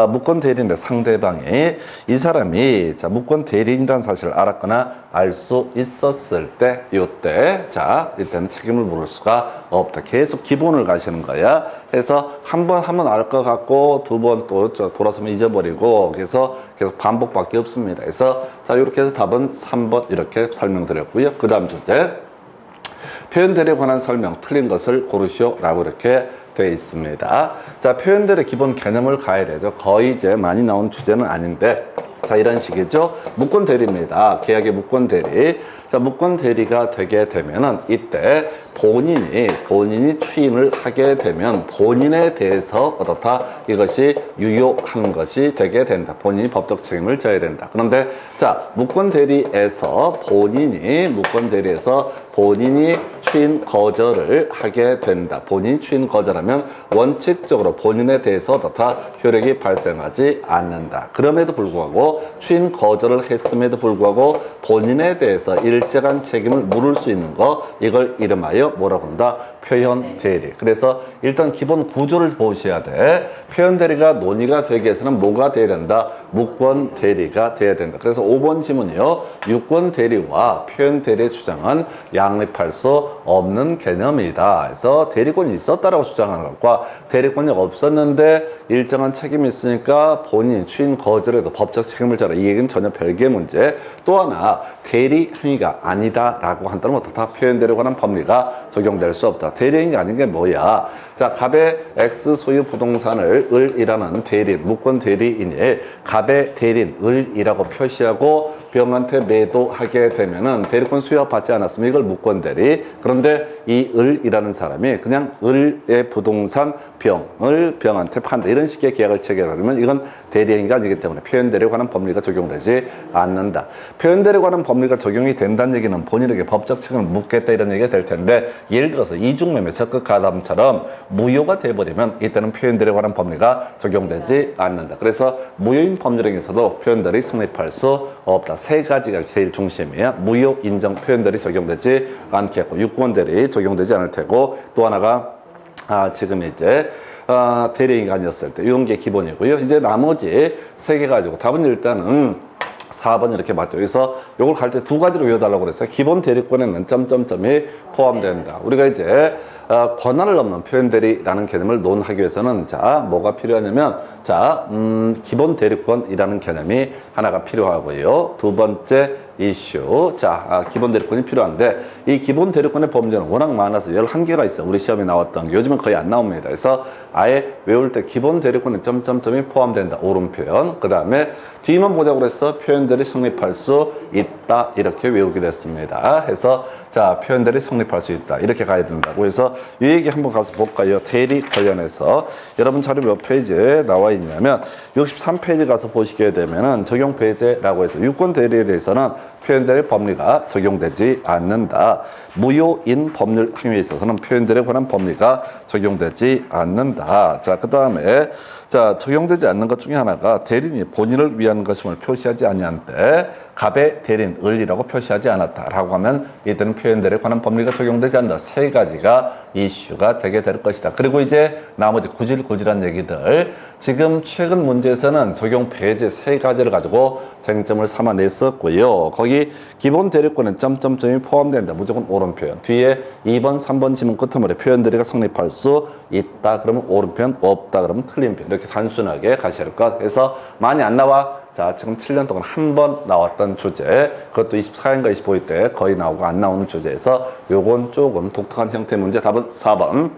무권 대리인의 상대방이 이 사람이, 자, 무권 대리인이라는 사실을 알았거나 알 수 있었을 때, 요때, 자, 이때는 책임을 물을 수가 없다. 계속 기본을 가시는 거야. 그래서 한 번 하면 알 것 같고, 두 번 또 돌아서면 잊어버리고, 그래서 계속 반복밖에 없습니다. 그래서 자, 이렇게 해서 답은 3번 이렇게 설명드렸고요. 그 다음 주제, 표현들에 관한 설명 틀린 것을 고르시오 라고 이렇게 되어 있습니다. 자, 표현들의 기본 개념을 가야 되죠. 거의 이제 많이 나온 주제는 아닌데, 자, 이런 식이죠. 무권 대리입니다. 계약의 무권 대리. 자, 무권 대리가 되게 되면은 이때 본인이 추인을 하게 되면 본인에 대해서 어떻다? 이것이 유효한 것이 되게 된다. 본인이 법적 책임을 져야 된다. 그런데 자, 무권 대리에서 본인이 추인 거절을 하게 된다. 본인이 추인 거절하면 원칙적으로 본인에 대해서 어떻다? 효력이 발생하지 않는다. 그럼에도 불구하고 추인 거절을 했음에도 불구하고 본인에 대해서 일정한 책임을 물을 수 있는 거, 이걸 이름하여 뭐라고 한다? 표현 대리. 그래서 일단 기본 구조를 보셔야 돼. 표현 대리가 논의가 되기 위해서는 뭐가 돼야 된다? 무권 대리가 돼야 된다. 그래서 5번 지문이요. 유권 대리와 표현 대리의 주장은 양립할 수 없는 개념이다. 그래서 대리권이 있었다라고 주장하는 것과 대리권이 없었는데 일정한 책임이 있으니까 본인 추인 거절에도 법적 책임을 져라. 이 얘기는 전혀 별개의 문제. 또 하나, 대리 행위가 아니다라고 한다면 어떻다? 표현 대리에 관한 법리가 적용될 수 없다. 대리 행위가 아닌 게 뭐야? 자, 갑의 X 소유 부동산을 을이라는 대리인, 무권 대리인이 갑의 대리인 을이라고 표시하고 병한테 매도하게 되면은 대리권 수여받지 않았으면 이걸 무권 대리. 그런데 이 을이라는 사람이 그냥 을의 부동산 병을 병한테 판다. 이런 식의 계약을 체결하려면 이건 대리행위가 아니기 때문에 표현 대리에 관한 법리가 적용되지 않는다. 표현 대리에 관한 법리가 적용이 된다는 얘기는 본인에게 법적 책임을 묻겠다 이런 얘기가 될 텐데, 예를 들어서 이중매매 적극 가담처럼 무효가 돼버리면 이때는 표현 대리에 관한 법리가 적용되지 않는다. 그래서 무효인 법률행위에서도 표현 대리 성립할 수 없다. 세 가지가 제일 중심이야. 무효 인정 표현 대리 적용되지 않겠고, 유권 대리 적용되지 않을 테고, 또 하나가 지금 이제 대리인이 아니었을 때 이런 게 기본이고요. 이제 나머지 세 개 가지고 답은 일단은 4번 이렇게 맞죠. 그래서 이걸 갈 때 두 가지로 외워달라고 그랬어요. 기본 대리권에는 점점점이 포함된다. 우리가 이제 권한을 넘는 표현 대리라는 개념을 논하기 위해서는 자, 뭐가 필요하냐면 자, 기본 대리권이라는 개념이 하나가 필요하고요. 두 번째 이슈. 자, 기본 대리권이 필요한데 이 기본 대리권의 범죄는 워낙 많아서 11개가 있어. 우리 시험에 나왔던 게 요즘은 거의 안 나옵니다. 그래서 아예 외울 때 기본 대리권에 점점점이 포함된다. 옳은 표현. 그 다음에 뒤만 보자고 그래서 표현 대리 성립할 수 있다. 이렇게 외우게 됐습니다. 해서 자, 표현 대리 성립할 수 있다. 이렇게 가야 된다고 해서 이 얘기 한번 가서 볼까요? 대리 관련해서 여러분 자료 몇 페이지에 나와 있냐면 63페이지 가서 보시게 되면은 적용 배제라고 해서 유권 대리에 대해서는 표현 대리 법리가 적용되지 않는다. 무효인 법률 행위에 있어서는 표현 대리에 관한 법리가 적용되지 않는다. 자, 그 다음에 자, 적용되지 않는 것 중에 하나가 대리인이 본인을 위한 것임을 표시하지 아니한 때 갑의 대리인 을이라고 표시하지 않았다라고 하면 이때는 표현 대리에 관한 법리가 적용되지 않는다. 세 가지가 이슈가 되게 될 것이다. 그리고 이제 나머지 구질구질한 얘기들, 지금 최근 문제에서는 적용 배제 세 가지를 가지고 쟁점을 삼아냈었고요. 거기 기본 대리권에 점점점이 포함된다. 무조건 옳은 표현. 뒤에 2번, 3번 지문 끝머리 표현 대리가 성립할 수 있다. 그러면 옳은 표현, 없다. 그러면 틀린 표현. 이렇게 단순하게 가셔야 할 것. 그래서 많이 안 나와. 자, 지금 7년 동안 한 번 나왔던 주제, 그것도 24인가 25일 때 거의 나오고 안 나오는 주제에서 요건 조금 독특한 형태의 문제. 답은 4번.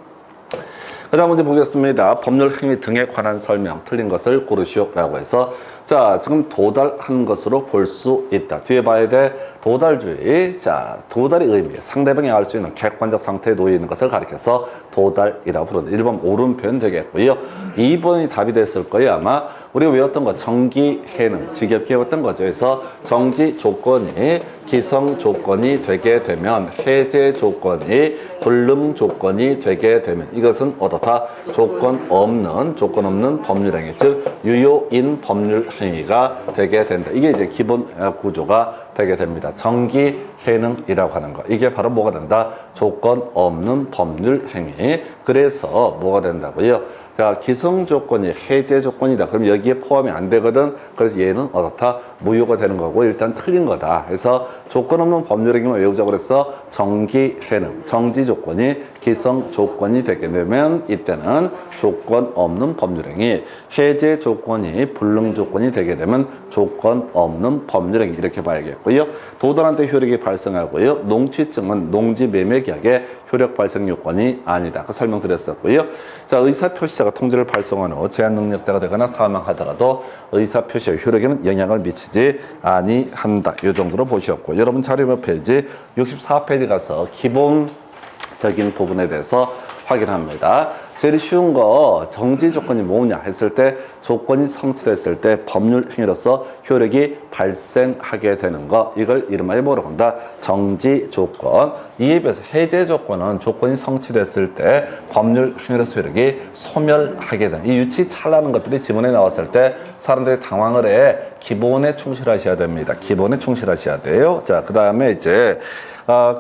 그 그 다음 문제 보겠습니다. 법률 행위 등에 관한 설명, 틀린 것을 고르시오라고 해서 자, 지금 도달한 것으로 볼 수 있다. 뒤에 봐야 돼. 도달주의. 자, 도달의 의미. 상대방이 알 수 있는 객관적 상태에 놓여 있는 것을 가리켜서 도달이라고 부른다. 1번 옳은 표현 되겠고요. 2번이 답이 됐을 거예요. 아마 우리가 외웠던 거 정기해능. 지겹게 외웠던 거죠. 그래서 정지 조건이 기성 조건이 되게 되면 해제 조건이 불능 조건이 되게 되면 이것은 어떻다? 조건 없는 법률 행위, 즉 유효인 법률 행위가 되게 된다. 이게 이제 기본 구조가 되게 됩니다. 정기해능이라고 하는 거. 이게 바로 뭐가 된다? 조건 없는 법률 행위. 그래서 뭐가 된다고요? 자, 기성 조건이 해제 조건이다. 그럼 여기에 포함이 안 되거든. 그래서 얘는 어떻다? 무효가 되는 거고 일단 틀린 거다. 그래서 조건 없는 법률 행위만 외우자고 그래서 정기해능, 정지 조건이 기성 조건이 되게 되면 이때는 조건 없는 법률 행위, 해제 조건이 불능 조건이 되게 되면 조건 없는 법률 행위 이렇게 봐야겠고요. 도달한 때 효력이 발생하고요. 농취증은 농지 매매 계약의 효력 발생 요건이 아니다. 그 설명드렸었고요. 자, 의사표시자가 통지를 발송한 후 제한 능력자가 되거나 사망하더라도 의사표시의 효력에는 영향을 미치지 아니한다. 이 정도로 보셨고, 여러분 자료 페이지 64페이지 가서 기본적인 부분에 대해서 확인합니다. 제일 쉬운 거 정지 조건이 뭐냐 했을 때 조건이 성취됐을 때 법률 행위로서 효력이 발생하게 되는 거, 이걸 이름하여 뭐라고 한다? 정지 조건. 이에 비해서 해제 조건은 조건이 성취됐을 때 법률 행위로서 효력이 소멸하게 되는, 이 유치 찰나는 것들이 지문에 나왔을 때 사람들이 당황을 해. 기본에 충실하셔야 됩니다. 기본에 충실하셔야 돼요. 자, 그 다음에 이제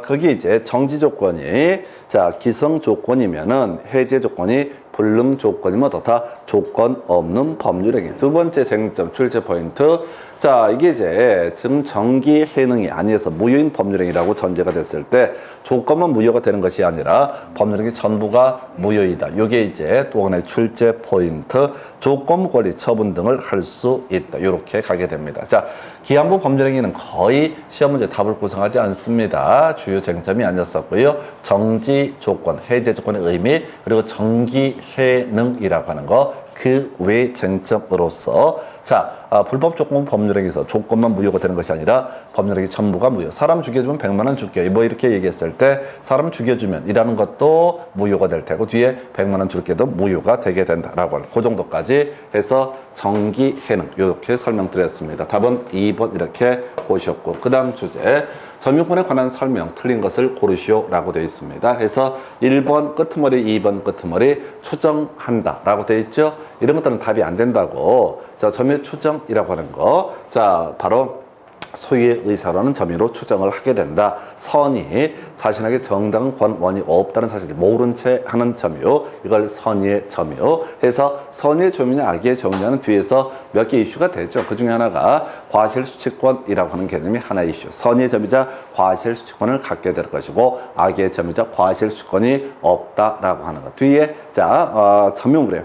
거기 이제 정지 조건이 자 기성 조건이면은 해제 조건이 불능 조건이면 어떻다? 조건 없는 법률 행위. 두 번째 쟁점 출제 포인트. 자, 이게 이제 지금 정기 해능이 아니어서 무효인 법률 행위라고 전제가 됐을 때 조건만 무효가 되는 것이 아니라 법률 행위 전부가 무효이다. 이게 이제 또 하나의 출제 포인트. 조건 권리 처분 등을 할 수 있다. 이렇게 가게 됩니다. 자, 기한부 법률 행위는 거의 시험 문제 답을 구성하지 않습니다. 주요 쟁점이 아니었었고요. 정지 조건, 해제 조건의 의미, 그리고 정기 해능이라고 하는 거, 그 외 쟁점으로서 자, 불법 조건 법률행위에서 조건만 무효가 되는 것이 아니라 법률행위 전부가 무효. 사람 죽여주면 100만 원 줄게. 뭐 이렇게 얘기했을 때 사람 죽여주면 이라는 것도 무효가 될 테고 뒤에 100만 원 줄게도 무효가 되게 된다라고 하는 그 정도까지 해서 정기해능 이렇게 설명드렸습니다. 답은 2번 이렇게 보셨고, 그 다음 주제 점유권에 관한 설명, 틀린 것을 고르시오라고 되어 있습니다. 해서 1번 끄트머리, 2번 끄트머리 추정한다 라고 되어 있죠. 이런 것들은 답이 안 된다고. 자, 점유 추정이라고 하는 거, 자 바로 소유의 의사로는 점유로 추정을 하게 된다. 선의, 자신에게 정당한 권원이 없다는 사실을 모른 채 하는 점유, 이걸 선의의 점유 해서 선의의 점유냐 악의의 점유냐는 뒤에서 몇 개 이슈가 되죠. 그 중에 하나가 과실수취권이라고 하는 개념이 하나 이슈. 선의의 점유자 과실수취권을 갖게 될 것이고 악의의 점유자 과실수취권이 없다라고 하는 것. 뒤에 자 점유물의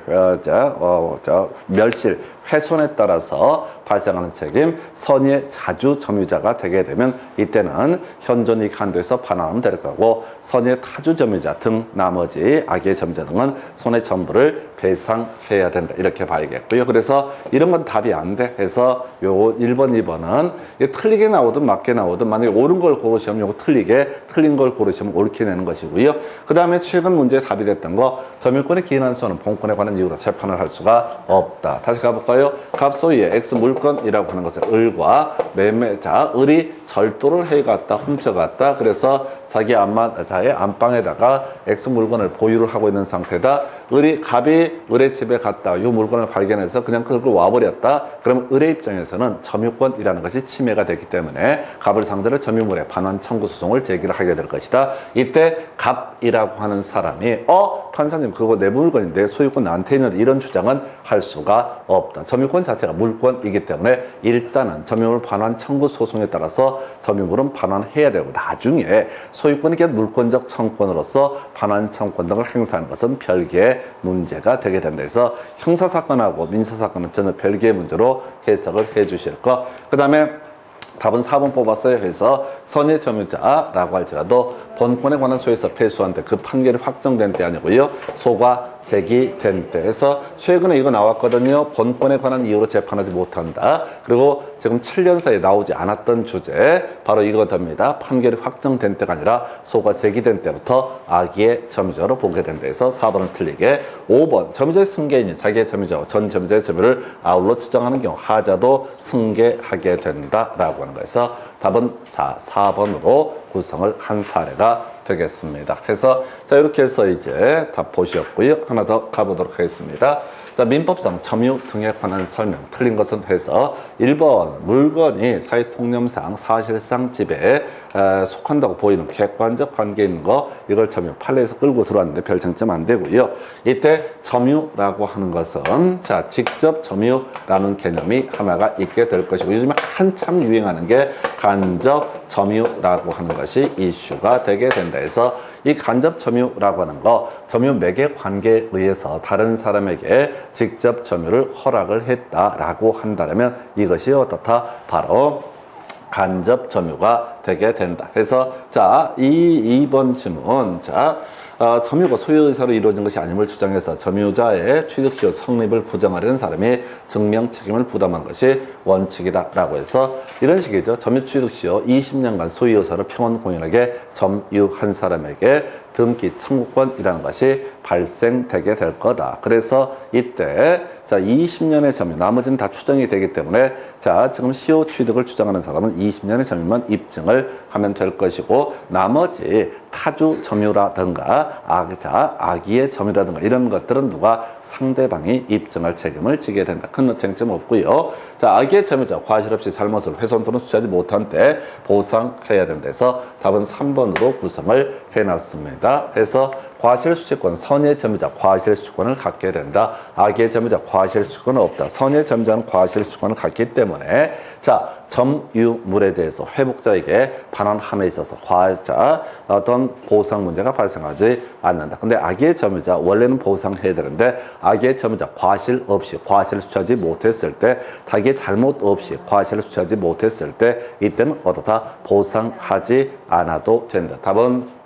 멸실, 훼손에 따라서 발생하는 책임, 선의의 자주 점유자가 되게 되면 이때는 현존이익 한도에서 반환하면 될 거고, 선의의 타주 점유자 등 나머지 악의의 점유자 등은 손해 전부를 배상해야 된다. 이렇게 봐야겠고요. 그래서 이런 건 답이 안 돼 해서 요 1번, 2번은 틀리게 나오든 맞게 나오든 만약에 옳은 걸 고르시면 요거 틀리게, 틀린 걸 고르시면 옳게 내는 것이고요. 그 다음에 최근 문제에 답이 됐던 거, 점유권의 기인한수는 본권에 관한 이유로 재판을 할 수가 없다. 다시 가볼까요? 갑소유의 X 물건이라고 하는 것을 을과 매매자, 을이 절도를 해갔다, 훔쳐갔다. 그래서 자기 자의 안방에다가 X 물건을 보유를 하고 있는 상태다. 갑이 을의 집에 갔다. 이 물건을 발견해서 그냥 그걸 와버렸다. 그러면 을의 입장에서는 점유권이라는 것이 침해가 되기 때문에 갑을 상대로 점유물의 반환 청구 소송을 제기를 하게 될 것이다. 이때 갑이라고 하는 사람이 판사님 그거 내 물건인데 소유권 나한테 있는데 이런 주장은 할 수가 없다. 점유권 자체가 물권이기 때문에 일단은 점유물 반환 청구 소송에 따라서 점유물은 반환해야 되고 나중에 소유권이 물권적 청권으로서 반환 청권 등을 행사하는 것은 별개의 문제가 되게 된다 해서 형사사건하고 민사사건은 전혀 별개의 문제로 해석을 해 주실 거. 그 다음에 답은 4번 뽑았어요. 그래서 선의 점유자라고 할지라도 본권에 관한 소에서 패소한 때 그 판결이 확정된 때 아니고요. 소가 제기된 때에서 최근에 이거 나왔거든요. 본권에 관한 이유로 재판하지 못한다. 그리고 지금 7년 사이에 나오지 않았던 주제 바로 이거 됩니다. 판결이 확정된 때가 아니라 소가 제기된 때부터 악의의 점유자로 보게 된다 해서 4번은 틀리게 5번 점유자의 승계인이 자기의 점유자와 전 점유자의 점유를 아울러 추정하는 경우 하자도 승계하게 된다라고 하는 거에서 답은 4번으로 구성을 한 사례가 되겠습니다. 그래서 자 이렇게 해서 이제 답 보셨고요. 하나 더 가보도록 하겠습니다. 자, 민법상 점유 등에 관한 설명 틀린 것은 해서 1번 물건이 사회통념상 사실상 집에 속한다고 보이는 객관적 관계에 있는 거 이걸 점유 판례에서 끌고 들어왔는데 별 쟁점 안 되고요. 이때 점유라고 하는 것은 자 직접 점유라는 개념이 하나가 있게 될 것이고 요즘에 한참 유행하는 게 간접 점유라고 하는 것이 이슈가 되게 된다 해서 이 간접 점유라고 하는 거 점유 매개 관계에 의해서 다른 사람에게 직접 점유를 허락을 했다라고 한다면 이것이 어떻다? 바로 간접 점유가 되게 된다. 그래서 자, 2번 질문. 자, 점유가 소유 의사로 이루어진 것이 아님을 주장해서 점유자의 취득시효 성립을 부정하려는 사람이 증명 책임을 부담하는 것이 원칙이다라고 해서 이런 식이죠. 점유 취득시효 20년간 소유 의사를 평온 공연하게 점유한 사람에게 등기 청구권이라는 것이 발생되게 될 거다. 그래서 이때 자 20년의 점유, 나머지는 다 추정이 되기 때문에 자 지금 시효 취득을 주장하는 사람은 20년의 점유만 입증을 하면 될 것이고 나머지 타주 점유라든가 악의의 점유라든가 이런 것들은 누가 상대방이 입증할 책임을 지게 된다. 큰 쟁점 없고요. 자 악의의 점유자 과실 없이 잘못을 훼손 또는 수취하지 못한 때 보상해야 된다 해서 답은 3번으로 구성을 해놨습니다. 그래서 과실수취권, 선의의 점유자 과실수취권을 갖게 된다. 악의의 점유자 과실수취권은 없다. 선의의 점유자는 과실수취권을 갖기 때문에 자 점유물에 대해서 회복자에게 반환함에 있어서 어떤 보상 문제가 발생하지 않는다. 근데 악의의 점유자 원래는 보상해야 되는데 악의의 점유자 과실 없이 과실을 수취하지 못했을 때 자기의 잘못 없이 과실을 수취하지 못했을 때 이때는 어떻다? 보상하지 않아도 된다. 답은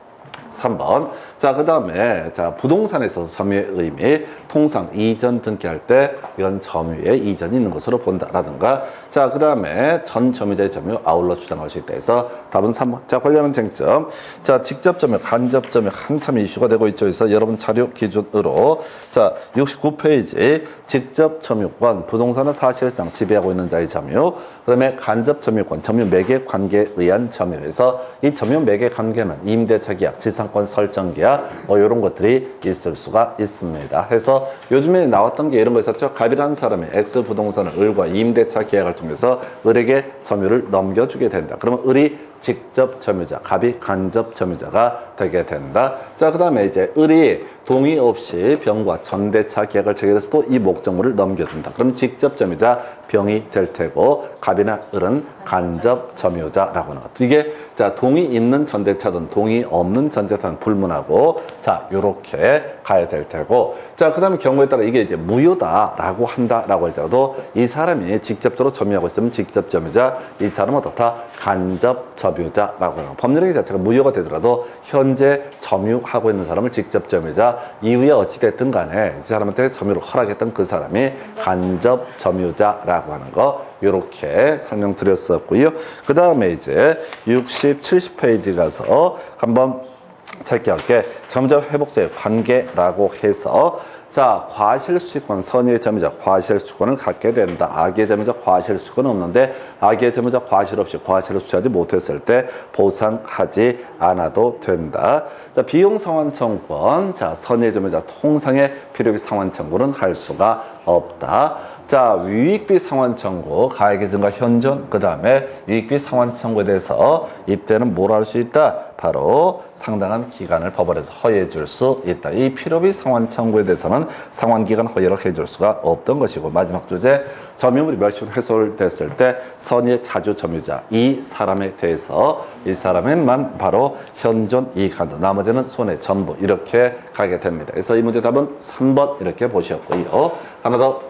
3번. 자, 그 다음에, 자, 부동산에 있어서 점유의 의미, 통상 이전 등기할 때 이건 점유의 이전이 있는 것으로 본다라든가, 자, 그 다음에 전 점유자의 점유 아울러 주장할 수 있다 해서 답은 3번. 자, 관련한 쟁점. 자, 직접 점유, 간접 점유 한참 이슈가 되고 있죠. 그래서 여러분 자료 기준으로 자, 69페이지 직접 점유권, 부동산을 사실상 지배하고 있는 자의 점유, 그 다음에 간접 점유권, 점유 매개 관계에 의한 점유에서 이 점유 매개 관계는 임대차 계약, 지상권 설정 계약, 뭐 이런 것들이 있을 수가 있습니다. 그래서 요즘에 나왔던 게 이런 거 있었죠. 갑이라는 사람이 X 부동산을 을과 임대차 계약을 통해서 을에게 점유를 넘겨주게 된다. 그러면 을이 직접 점유자, 갑이 간접 점유자가 되게 된다. 자, 그 다음에 이제 을이 동의 없이 병과 전대차 계약을 체결해서 또 이 목적물을 넘겨준다. 그럼 직접 점유자 병이 될 테고 갑이나 을은 간접 점유자라고 하는 것. 이게 자 동의 있는 전대차든 동의 없는 전대차든 불문하고 자 요렇게 가야 될 테고 자 그 다음에 경우에 따라 이게 이제 무효다라고 한다라고 할때라도 이 사람이 직접적으로 점유하고 있으면 직접 점유자, 이 사람은 어떻다? 간접 점유자라고 하는 법률행위 자체가 무효가 되더라도 현재 점유하고 있는 사람을 직접 점유자, 이후에 어찌됐든 간에 이 사람한테 점유를 허락했던 그 사람이 간접 점유자라고 하는 거 이렇게 설명드렸었고요. 그 다음에 이제 60, 70페이지 가서 한번 짧게 할게. 점유자 회복자의 관계라고 해서 자, 과실수취권, 선의의 점유자 과실수취권을 갖게 된다. 악의의 점유자 과실수취권은 없는데 악의의 점유자 과실 없이 과실을 수취하지 못했을 때 보상하지 않아도 된다. 자, 비용상환청구권, 자, 선의의 점유자 통상의 필요비 상환청구는 할 수가 없다. 자, 유익비 상환청구, 가액의 증가 현존, 그 다음에 유익비 상환청구에 대해서 이때는 뭘 할 수 있다? 바로 상당한 기간을 법원에서 허용해 줄 수 있다. 이 필요비 상환청구에 대해서는 상환기간 허용을 해줄 수가 없던 것이고, 마지막 주제, 점유물이 멸실 훼손됐을 때 선의의 자주 점유자, 이 사람에 대해서 이 사람에만 바로 현존 이익한도, 나머지는 손해 전부 이렇게 가게 됩니다. 그래서 이 문제 답은 3번 이렇게 보셨고요. 하나 더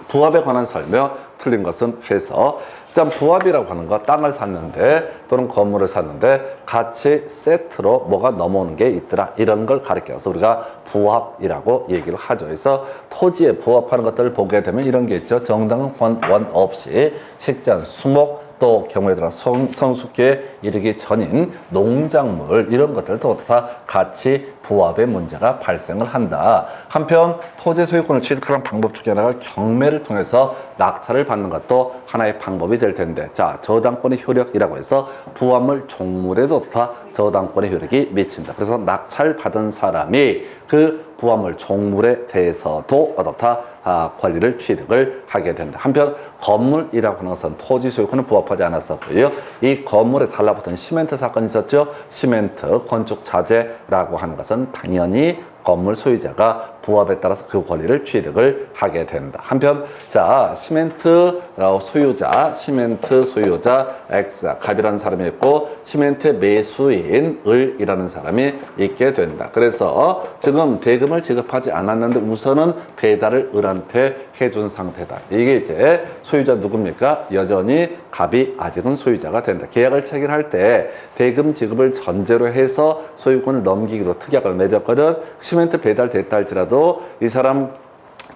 부합에 관한 설명 틀린 것은 해서 일단 부합이라고 하는 거, 땅을 샀는데 또는 건물을 샀는데 같이 세트로 뭐가 넘어오는 게 있더라, 이런 걸 가리켜서 우리가 부합이라고 얘기를 하죠. 그래서 토지에 부합하는 것들을 보게 되면 이런 게 있죠. 정당한 원 없이 식전, 수목, 또 경우에 따라 성숙기에 이르기 전인 농작물, 이런 것들도 다 같이 부합의 문제가 발생을 한다. 한편 토지 소유권을 취득하는 방법 중에 하나가 경매를 통해서 낙찰을 받는 것도 하나의 방법이 될 텐데, 자, 저당권의 효력이라고 해서 부합물 종물에도 다 저당권의 효력이 미친다. 그래서 낙찰 받은 사람이 그 부합물 종물에 대해서도 어떻다, 권리를 취득을 하게 된다. 한편 건물이라고 하는 것은 토지 소유권은 부합하지 않았었고요. 이 건물에 달라붙은 시멘트 사건이 있었죠. 시멘트 건축 자재라고 하는 것은 당연히 건물 소유자가 부합에 따라서 그 권리를 취득을 하게 된다. 한편 자, 시멘트 소유자 X, 갑이라는 사람이 있고 시멘트 매수인 을이라는 사람이 있게 된다. 그래서 지금 대금을 지급하지 않았는데 우선은 배달을 을한테 해준 상태다. 이게 이제 소유자 누굽니까? 여전히 갑이 아직은 소유자가 된다. 계약을 체결할 때 대금 지급을 전제로 해서 소유권을 넘기기로 특약을 맺었거든. 시멘트 배달됐다 할지라도 이 사람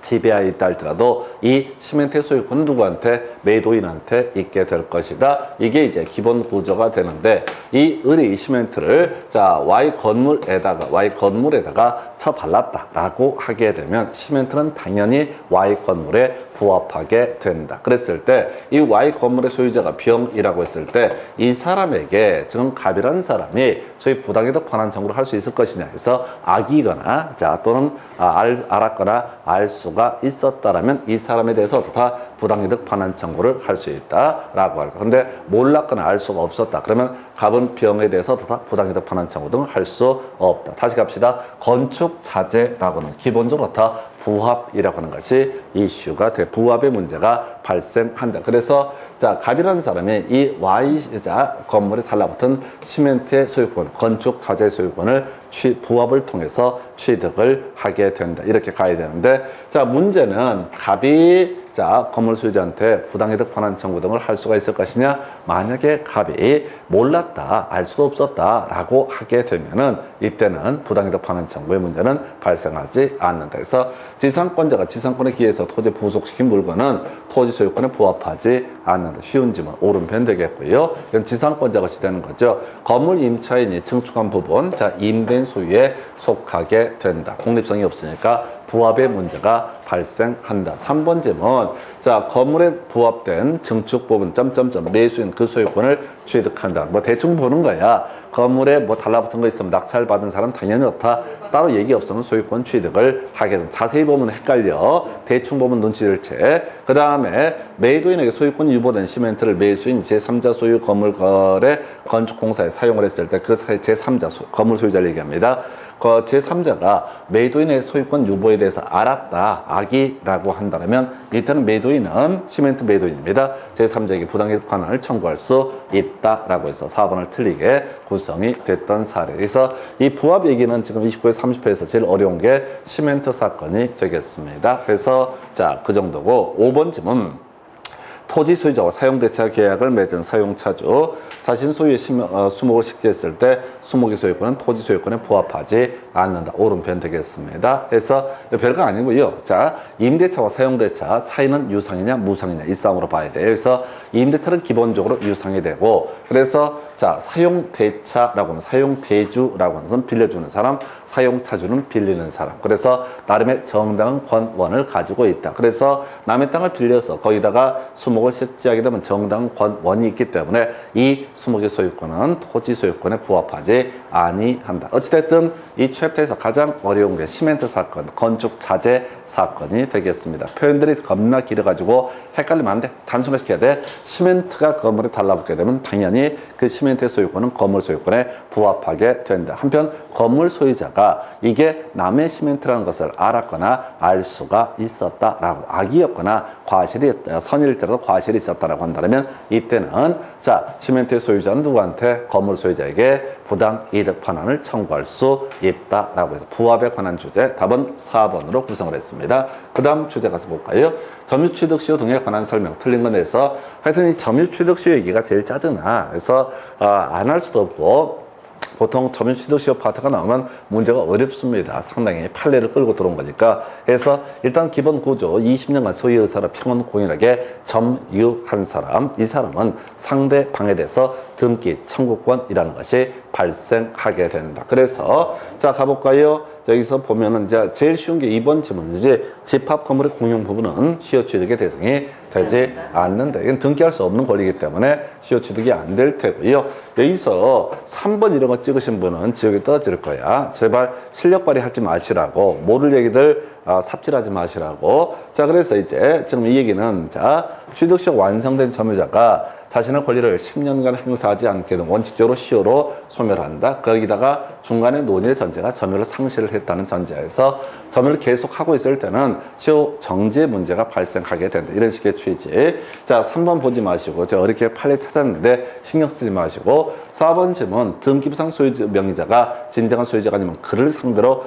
지배하에 있다 할지라도 이 시멘트 소유권은 누구한테? 매도인한테 있게 될 것이다. 이게 이제 기본 구조가 되는데, 이 을이 이 시멘트를 자 Y 건물에다가 쳐발랐다라고 하게 되면 시멘트는 당연히 Y 건물에 부합하게 된다. 그랬을 때 이 Y 건물의 소유자가 병이라고 했을 때 이 사람에게, 지금 갑이라는 사람이 소위 부당이득 반환 청구를 할 수 있을 것이냐 해서 악이거나 자 또는 알았거나 알 수가 있었다라면 이 사람에 대해서 다 부당이득 반환 청구를 할 수 있다라고 할 거예요. 그런데 몰랐거나 알 수가 없었다. 그러면 갑은 병에 대해서 다 부당이득 반환 청구 등을 할 수 없다. 다시 갑시다. 건축 자재라고는 기본적으로 다 부합이라고 하는 것이 이슈가 돼, 부합의 문제가 발생한다. 그래서 자, 갑이라는 사람이 이 Y자 건물에 달라붙은 시멘트의 소유권, 건축 자재 소유권을 부합을 통해서 취득을 하게 된다. 이렇게 가야 되는데, 자, 문제는 갑이 자, 건물 소유자한테 부당이득 반환 청구 등을 할 수가 있을 것이냐? 만약에 갑이 몰랐다, 알 수도 없었다 라고 하게 되면은 이때는 부당이득 반환 청구의 문제는 발생하지 않는다. 그래서 지상권자가 지상권에 기해서 토지 부속시킨 물건은 토지 소유권에 부합하지 않는다. 쉬운 질문, 오른편 되겠고요. 이건 지상권자가 되는 거죠. 건물 임차인이 증축한 부분, 자, 임대인 소유에 속하게 된다. 독립성이 없으니까 부합의 문제가 발생한다. 3번 질문. 자, 건물에 부합된 증축 부분 매수인 그 소유권을 취득한다. 뭐 대충 보는 거야. 건물에 뭐 달라붙은 거 있으면 낙찰 받은 사람 당연히 없다. 따로 얘기 없으면 소유권 취득을 하게 된다. 자세히 보면 헷갈려. 대충 보면 눈치를 채. 그 다음에 매도인에게 소유권 유보된 시멘트를 매수인 제3자 소유 건물 거래 건축공사에 사용을 했을 때 그 제3자 건물 소유자를 얘기합니다. 그 제3자가 매도인의 소유권 유보에 대해서 알았다, 악이라고 한다면 이때는 매도인은 시멘트 매도인입니다. 제3자에게 부당이득 반환을 청구할 수 있다라고 해서 4번을 틀리게 구성이 됐던 사례. 그래서 이 부합 얘기는 지금 29회 30회에서 제일 어려운 게 시멘트 사건이 되겠습니다. 그래서 자, 그 정도고 5번 질문. 토지 소유자와 사용대차 계약을 맺은 사용차주, 자신 소유의 수목을 식재했을 때 수목의 소유권은 토지 소유권에 부합하지 않는다. 오른편 되겠습니다. 그래서 별거 아니고요. 자, 임대차와 사용대차 차이는 유상이냐 무상이냐 이 싸움으로 봐야 돼요. 그래서 임대차는 기본적으로 유상이 되고, 그래서 자, 사용대차라고 하면 사용대주라고 하는 것은 빌려주는 사람, 사용차주는 빌리는 사람. 그래서 나름의 정당한 권원을 가지고 있다. 그래서 남의 땅을 빌려서 거기다가 수목을 실지하게 되면 정당한 권원이 있기 때문에 이 수목의 소유권은 토지 소유권에 부합하지 아니한다. 어찌됐든 이 챕터에서 가장 어려운 게 시멘트 사건, 건축 자재 사건이 되겠습니다. 표현들이 겁나 길어가지고 헷갈리면 안 돼. 단순화시켜야 돼. 시멘트가 건물에 달라붙게 되면 당연히 그 시멘트의 소유권은 건물 소유권에 부합하게 된다. 한편 건물 소유자가 이게 남의 시멘트라는 것을 알았거나 알 수가 있었다라고, 악이었거나 과실이 선일때라도 과실이 있었다라고 한다면 이때는 자, 시멘트의 소유자는 누구한테? 건물 소유자에게 부당 이득 반환을 청구할 수 있다라고 해서 부합에 관한 주제 답은 4번으로 구성을 했습니다. 그 다음 주제 가서 볼까요? 점유취득시효 등에 관한 설명 틀린 건 해서 하여튼 이 점유취득시효 얘기가 제일 짜증나. 그래서 안 할 수도 없고 보통 점유취득시효 파트가 나오면 문제가 어렵습니다. 상당히 판례를 끌고 들어온 거니까. 그래서 일단 기본 구조 20년간 소유 의사를 평온 공인하게 점유한 사람, 이 사람은 상대방에 대해서 등기 청구권이라는 것이 발생하게 된다. 그래서 자 가볼까요? 여기서 보면은 이제 제일 쉬운 게 2번 지문이지 집합 건물의 공용 부분은 시효 취득의 대상이 되지 않는다. 이건 등기할 수 없는 권리이기 때문에 시효 취득이 안 될 테고요. 여기서 3번 이런 거 찍으신 분은 지역에 떨어질 거야. 제발 실력 발휘하지 마시라고, 모를 얘기들 삽질하지 마시라고. 자, 그래서 이제 지금 이 얘기는 자 취득시효 완성된 점유자가 자신의 권리를 10년간 행사하지 않게 되면 원칙적으로 시효로 소멸한다. 거기다가 중간에 논의의 전제가 점유를 상실을 했다는 전제에서 점유를 계속하고 있을 때는 시효 정지의 문제가 발생하게 된다. 이런 식의 취지. 자, 3번 보지 마시고 제가 어렵게 판례 찾았는데 신경 쓰지 마시고 4번 질문 등기부상 소유자 명의자가 진정한 소유자가 아니면 그를 상대로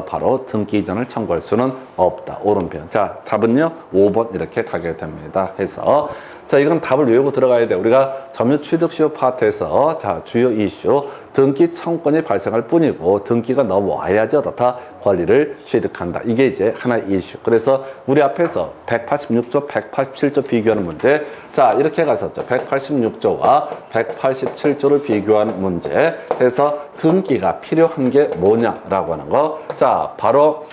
바로 등기 이전을 청구할 수는 없다. 오른편. 자, 답은요 5번 이렇게 가게 됩니다. 해서 자, 이건 답을 외우고 들어가야 돼. 우리가 점유취득시효 파트에서 자 주요 이슈 등기 청구권이 발생할 뿐이고 등기가 넘어와야지 어떻다 권리를 취득한다. 이게 이제 하나의 이슈. 그래서 우리 앞에서 186조, 187조 비교하는 문제. 자, 이렇게 갔었죠. 186조와 187조를 비교하는 문제. 해서 등기가 필요한 게 뭐냐라고 하는 거. 자, 바로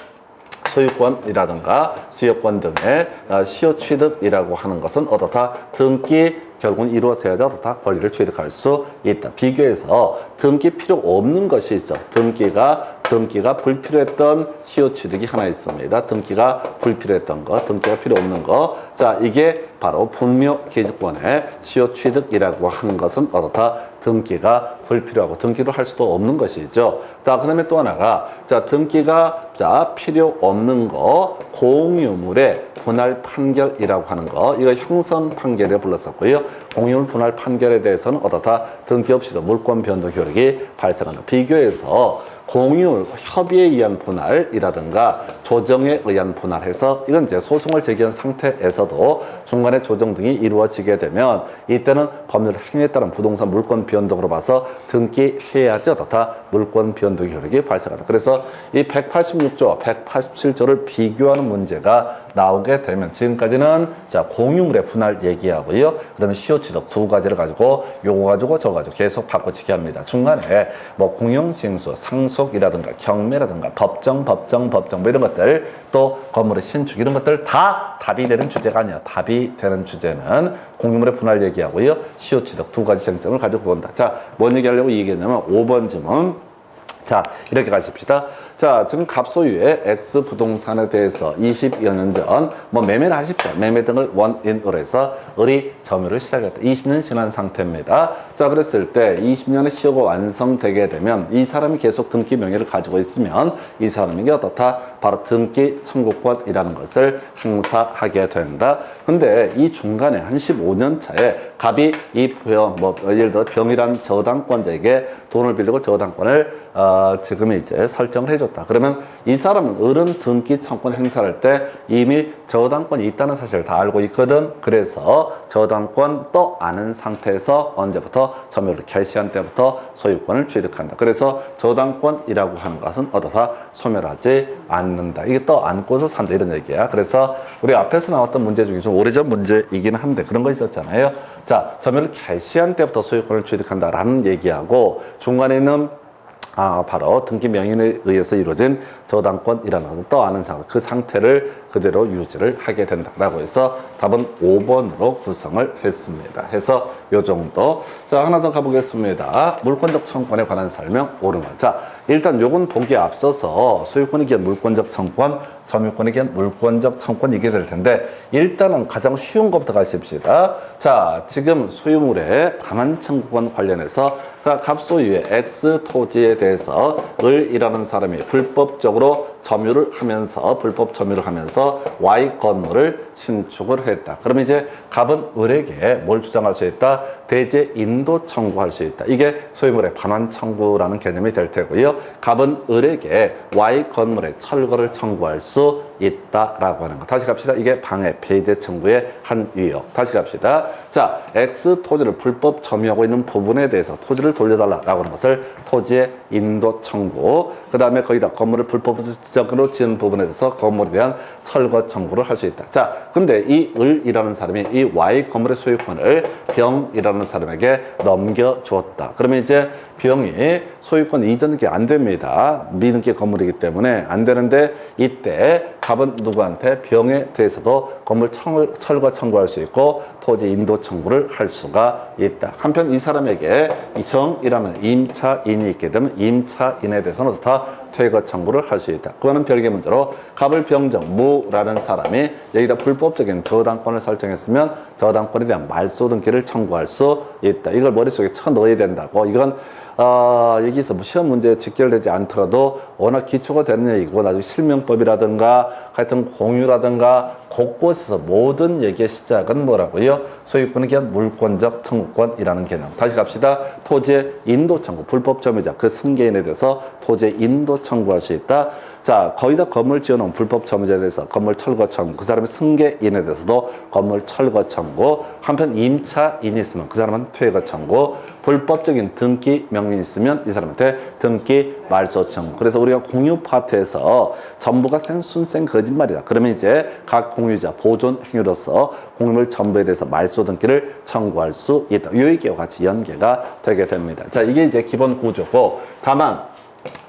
소유권이라든가 지역권 등의 시효 취득이라고 하는 것은 어떻다? 등기 결국은 이루어져야 어떻다? 권리를 취득할 수 있다. 비교해서 등기 필요 없는 것이 있어. 등기가 불필요했던 시효 취득이 하나 있습니다. 등기가 불필요했던 거, 등기가 필요 없는 거. 자, 이게 바로 분묘 기득권의 시효 취득이라고 하는 것은 어떻다? 등기가 불필요하고 등기를 할 수도 없는 것이죠. 자, 그 다음에 또 하나가 자 등기가 자 필요 없는 거 공유물의 분할 판결이라고 하는 거. 이거 형성 판결에 불렀었고요. 공유물 분할 판결에 대해서는 어떻다? 등기 없이도 물권 변동 효력이 발생한다. 비교해서 공유 협의에 의한 분할이라든가 조정에 의한 분할해서 이건 이제 소송을 제기한 상태에서도 중간에 조정 등이 이루어지게 되면 이때는 법률 행위에 따른 부동산 물권 변동으로 봐서 등기해야지 어떻다? 물권 변동 효력이 발생한다. 그래서 이 186조, 187조를 비교하는 문제가 나오게 되면 지금까지는 자 공유물의 분할 얘기하고요. 그다음에 시효 취득 두 가지를 가지고 요거 가지고 저거 가지고 계속 바꿔치기 합니다. 중간에 뭐 공용징수, 상속이라든가 경매라든가 법정 뭐 이런 것들 또 건물의 신축 이런 것들 다 답이 되는 주제가 아니야. 답이 되는 주제는 공유물의 분할 얘기하고요. 시효 취득 두 가지 쟁점을 가지고 본다. 자, 뭔 얘기하려고 이 얘기했냐면 5번 질문. 자, 이렇게 가십시다. 자, 지금 갑소유의 X 부동산에 대해서 20여 년 전 뭐 매매를 하십시오. 매매 등을 원인으로 해서 을이 점유를 시작했다. 20년 지난 상태입니다. 자, 그랬을 때 20년의 시효가 완성되게 되면 이 사람이 계속 등기 명의를 가지고 있으면 이 사람에게 어떻다? 바로 등기 청구권이라는 것을 행사하게 된다. 근데 이 중간에 한 15년 차에 갑이 이 예를 들어 병이란 저당권자에게 돈을 빌리고 저당권을 지금 이제 설정을 해줬다. 그러면 이 사람은 을은 등기 청구권 행사할 때 이미 저당권이 있다는 사실을 다 알고 있거든. 그래서 저당권 또 아는 상태에서 언제부터 점유를 개시한 때부터 소유권을 취득한다. 그래서 저당권이라고 하는 것은 어디서 소멸하지 않는다. 이게 또 안고서 산다 이런 얘기야. 그래서 우리 앞에서 나왔던 문제 중에 좀 오래전 문제이긴 한데 그런 거 있었잖아요. 자, 점유를 개시한 때부터 소유권을 취득한다라는 얘기하고 중간에 있는 바로 등기 명인에 의해서 이루어진 저당권이라는 것은 또 아는 상황, 그 상태를 그대로 유지를 하게 된다라고 해서 답은 5번으로 구성을 했습니다. 해서 요 정도. 자, 하나 더 가보겠습니다. 물권적 청구권에 관한 설명 오른쪽. 자, 일단 요건 보기에 앞서서 소유권에 기한 물권적 청구권, 점유권에 기한 물권적 청구권 이게 될 텐데 일단은 가장 쉬운 것부터 가십시다. 자, 지금 소유물의 반환 청구권 관련해서 갑소유의 X 토지에 대해서 을이라는 사람이 불법적으로 점유를 하면서 불법 점유를 하면서 Y 건물을 신축을 했다. 그러면 이제 갑은 을에게 뭘 주장할 수 있다? 대제 인도 청구할 수 있다. 이게 소유물의 반환 청구라는 개념이 될 테고요. 갑은 을에게 Y 건물의 철거를 청구할 수 있다라고 하는 거. 다시 갑시다. 이게 방해, 폐제 청구의 한 유형. 다시 갑시다. 자, X 토지를 불법 점유하고 있는 부분에 대해서 토지를 돌려달라라고 하는 것을 토지의 인도 청구. 그 다음에 거기다 건물을 불법적으로 지은 부분에 대해서 건물에 대한 철거 청구를 할 수 있다. 자, 근데 이 을이라는 사람이 이 Y 건물의 소유권을 병이라는 사람에게 넘겨주었다. 그러면 이제 병이 소유권 이전이 안 됩니다. 미등기 건물이기 때문에 안 되는데 이때 갑은 누구한테 병에 대해서도 건물 철거 청구할 수 있고 토지 인도 청구를 할 수가 있다. 한편 이 사람에게 이 정이라는 임차인이 있게 되면 임차인에 대해서는 다 퇴거 청구를 할 수 있다. 그거는 별개의 문제로 갑을 병정 무라는 사람이 여기다 불법적인 저당권을 설정했으면 저당권에 대한 말소 등기를 청구할 수 있다. 이걸 머릿속에 쳐 넣어야 된다고. 이건 여기서 뭐 시험 문제에 직결되지 않더라도 워낙 기초가 되는 얘기고 나중에 실명법이라든가 하여튼 공유라든가 곳곳에서 모든 얘기의 시작은 뭐라고요? 소유권은 그냥 물권적 청구권이라는 개념. 다시 갑시다. 토지의 인도 청구, 불법 점유자 그 승계인에 대해서 토지의 인도 청구할 수 있다. 자, 거기다 건물 지어놓은 불법 점유자에 대해서 건물 철거 청구, 그 사람의 승계인에 대해서도 건물 철거 청구, 한편 임차인이 있으면 그 사람은 퇴거 청구, 불법적인 등기 명령이 있으면 이 사람한테 등기 말소 청구. 그래서 우리가 공유 파트에서 전부가 순생 거짓말이다. 그러면 이제 각 공유자 보존 행위로서 공유물 전부에 대해서 말소 등기를 청구할 수 있다. 이 얘기와 같이 연계가 되게 됩니다. 자, 이게 이제 기본 구조고, 다만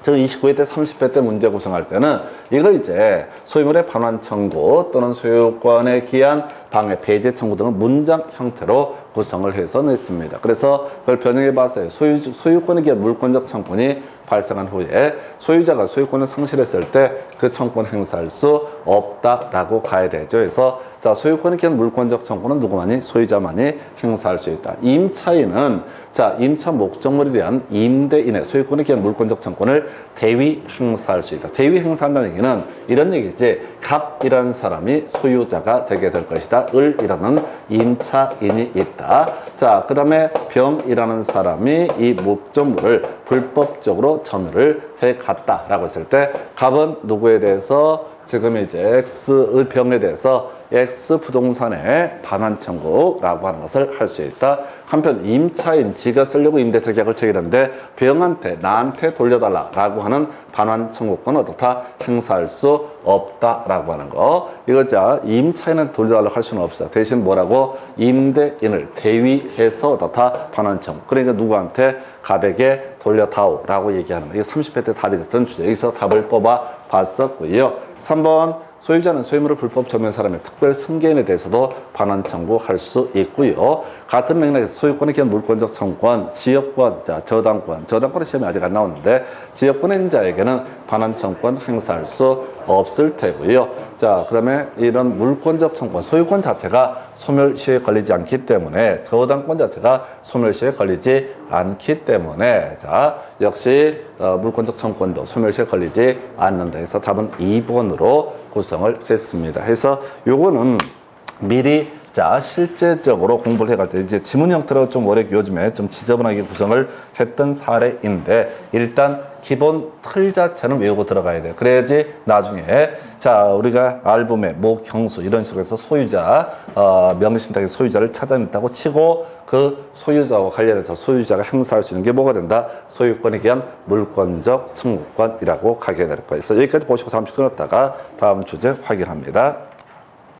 저 29회 때 30회 때 문제 구성할 때는 이걸 이제 소유물의 반환 청구 또는 소유권에 기한 방해, 폐제 청구 등을 문장 형태로 구성을 해서 냈습니다. 그래서 그걸 변형해 봤어요. 소유권에 기한 물권적 청구권이 발생한 후에 소유자가 소유권을 상실했을 때 그 청구권 행사할 수 없다라고 가야 되죠. 그래서 자, 소유권에 기한 물권적 청구는 누구만이? 소유자만이 행사할 수 있다. 임차인은 자, 임차 목적물에 대한 임대인의 소유권에 기한 물권적 청구권을 대위 행사할 수 있다. 대위 행사한다는 얘기는 이런 얘기지. 갑이라는 사람이 소유자가 되게 될 것이다. 을이라는 임차인이 있다. 자, 그 다음에 병이라는 사람이 이 목적물을 불법적으로 점유를 해갔다라고 했을 때 갑은 누구에 대해서 지금 이제 X의 병에 대해서 X 부동산의 반환 청구라고 하는 것을 할 수 있다. 한편 임차인 지가 쓰려고 임대차 계약을 체결했는데 병한테 나한테 돌려달라라고 하는 반환 청구권은 어떻다? 행사할 수 없다라고 하는 거. 이거 자 임차인한테 돌려달라고 할 수는 없어. 대신 뭐라고? 임대인을 대위해서 어떻다? 반환 청구. 그러니까 누구한테? 갑에게 돌려다오라고 얘기하는 거. 이게 30회 때 답이 됐던 주제. 여기서 답을 뽑아 봤었고요. 3번 소유자는 소유물을 불법 점유한 사람의 특별 승계인에 대해서도 반환 청구할 수 있고요. 같은 맥락에서 소유권에 기한 물권적 청구권, 지역권, 자, 저당권의 시험이 아직 안 나오는데 지역권의 자에게는 반환 청구권 행사할 수 없을 테고요. 자, 그 다음에 이런 물권적 청구권, 소유권 자체가 소멸시효에 걸리지 않기 때문에 저당권 자체가 소멸시효에 걸리지 않기 때문에 자, 역시 물권적 청구권도 소멸시효에 걸리지 않는다. 그래서 답은 2번으로 구성을 했습니다. 그래서 요거는 미리 자 실제적으로 공부를 해갈 때 이제 지문 형태로 좀 오래 요즘에 좀 지저분하게 구성을 했던 사례인데 일단 기본 틀 자체는 외우고 들어가야 돼요. 그래야지 나중에 자 우리가 알범의 목, 형수 이런 식으로 해서 소유자 명의신탁의 소유자를 찾아냈다고 치고 그 소유자와 관련해서 소유자가 행사할 수 있는 게 뭐가 된다? 소유권에 기한 물권적 청구권이라고 가게 될 거예요. 그래서 여기까지 보시고 잠시 끊었다가 다음 주제 확인합니다.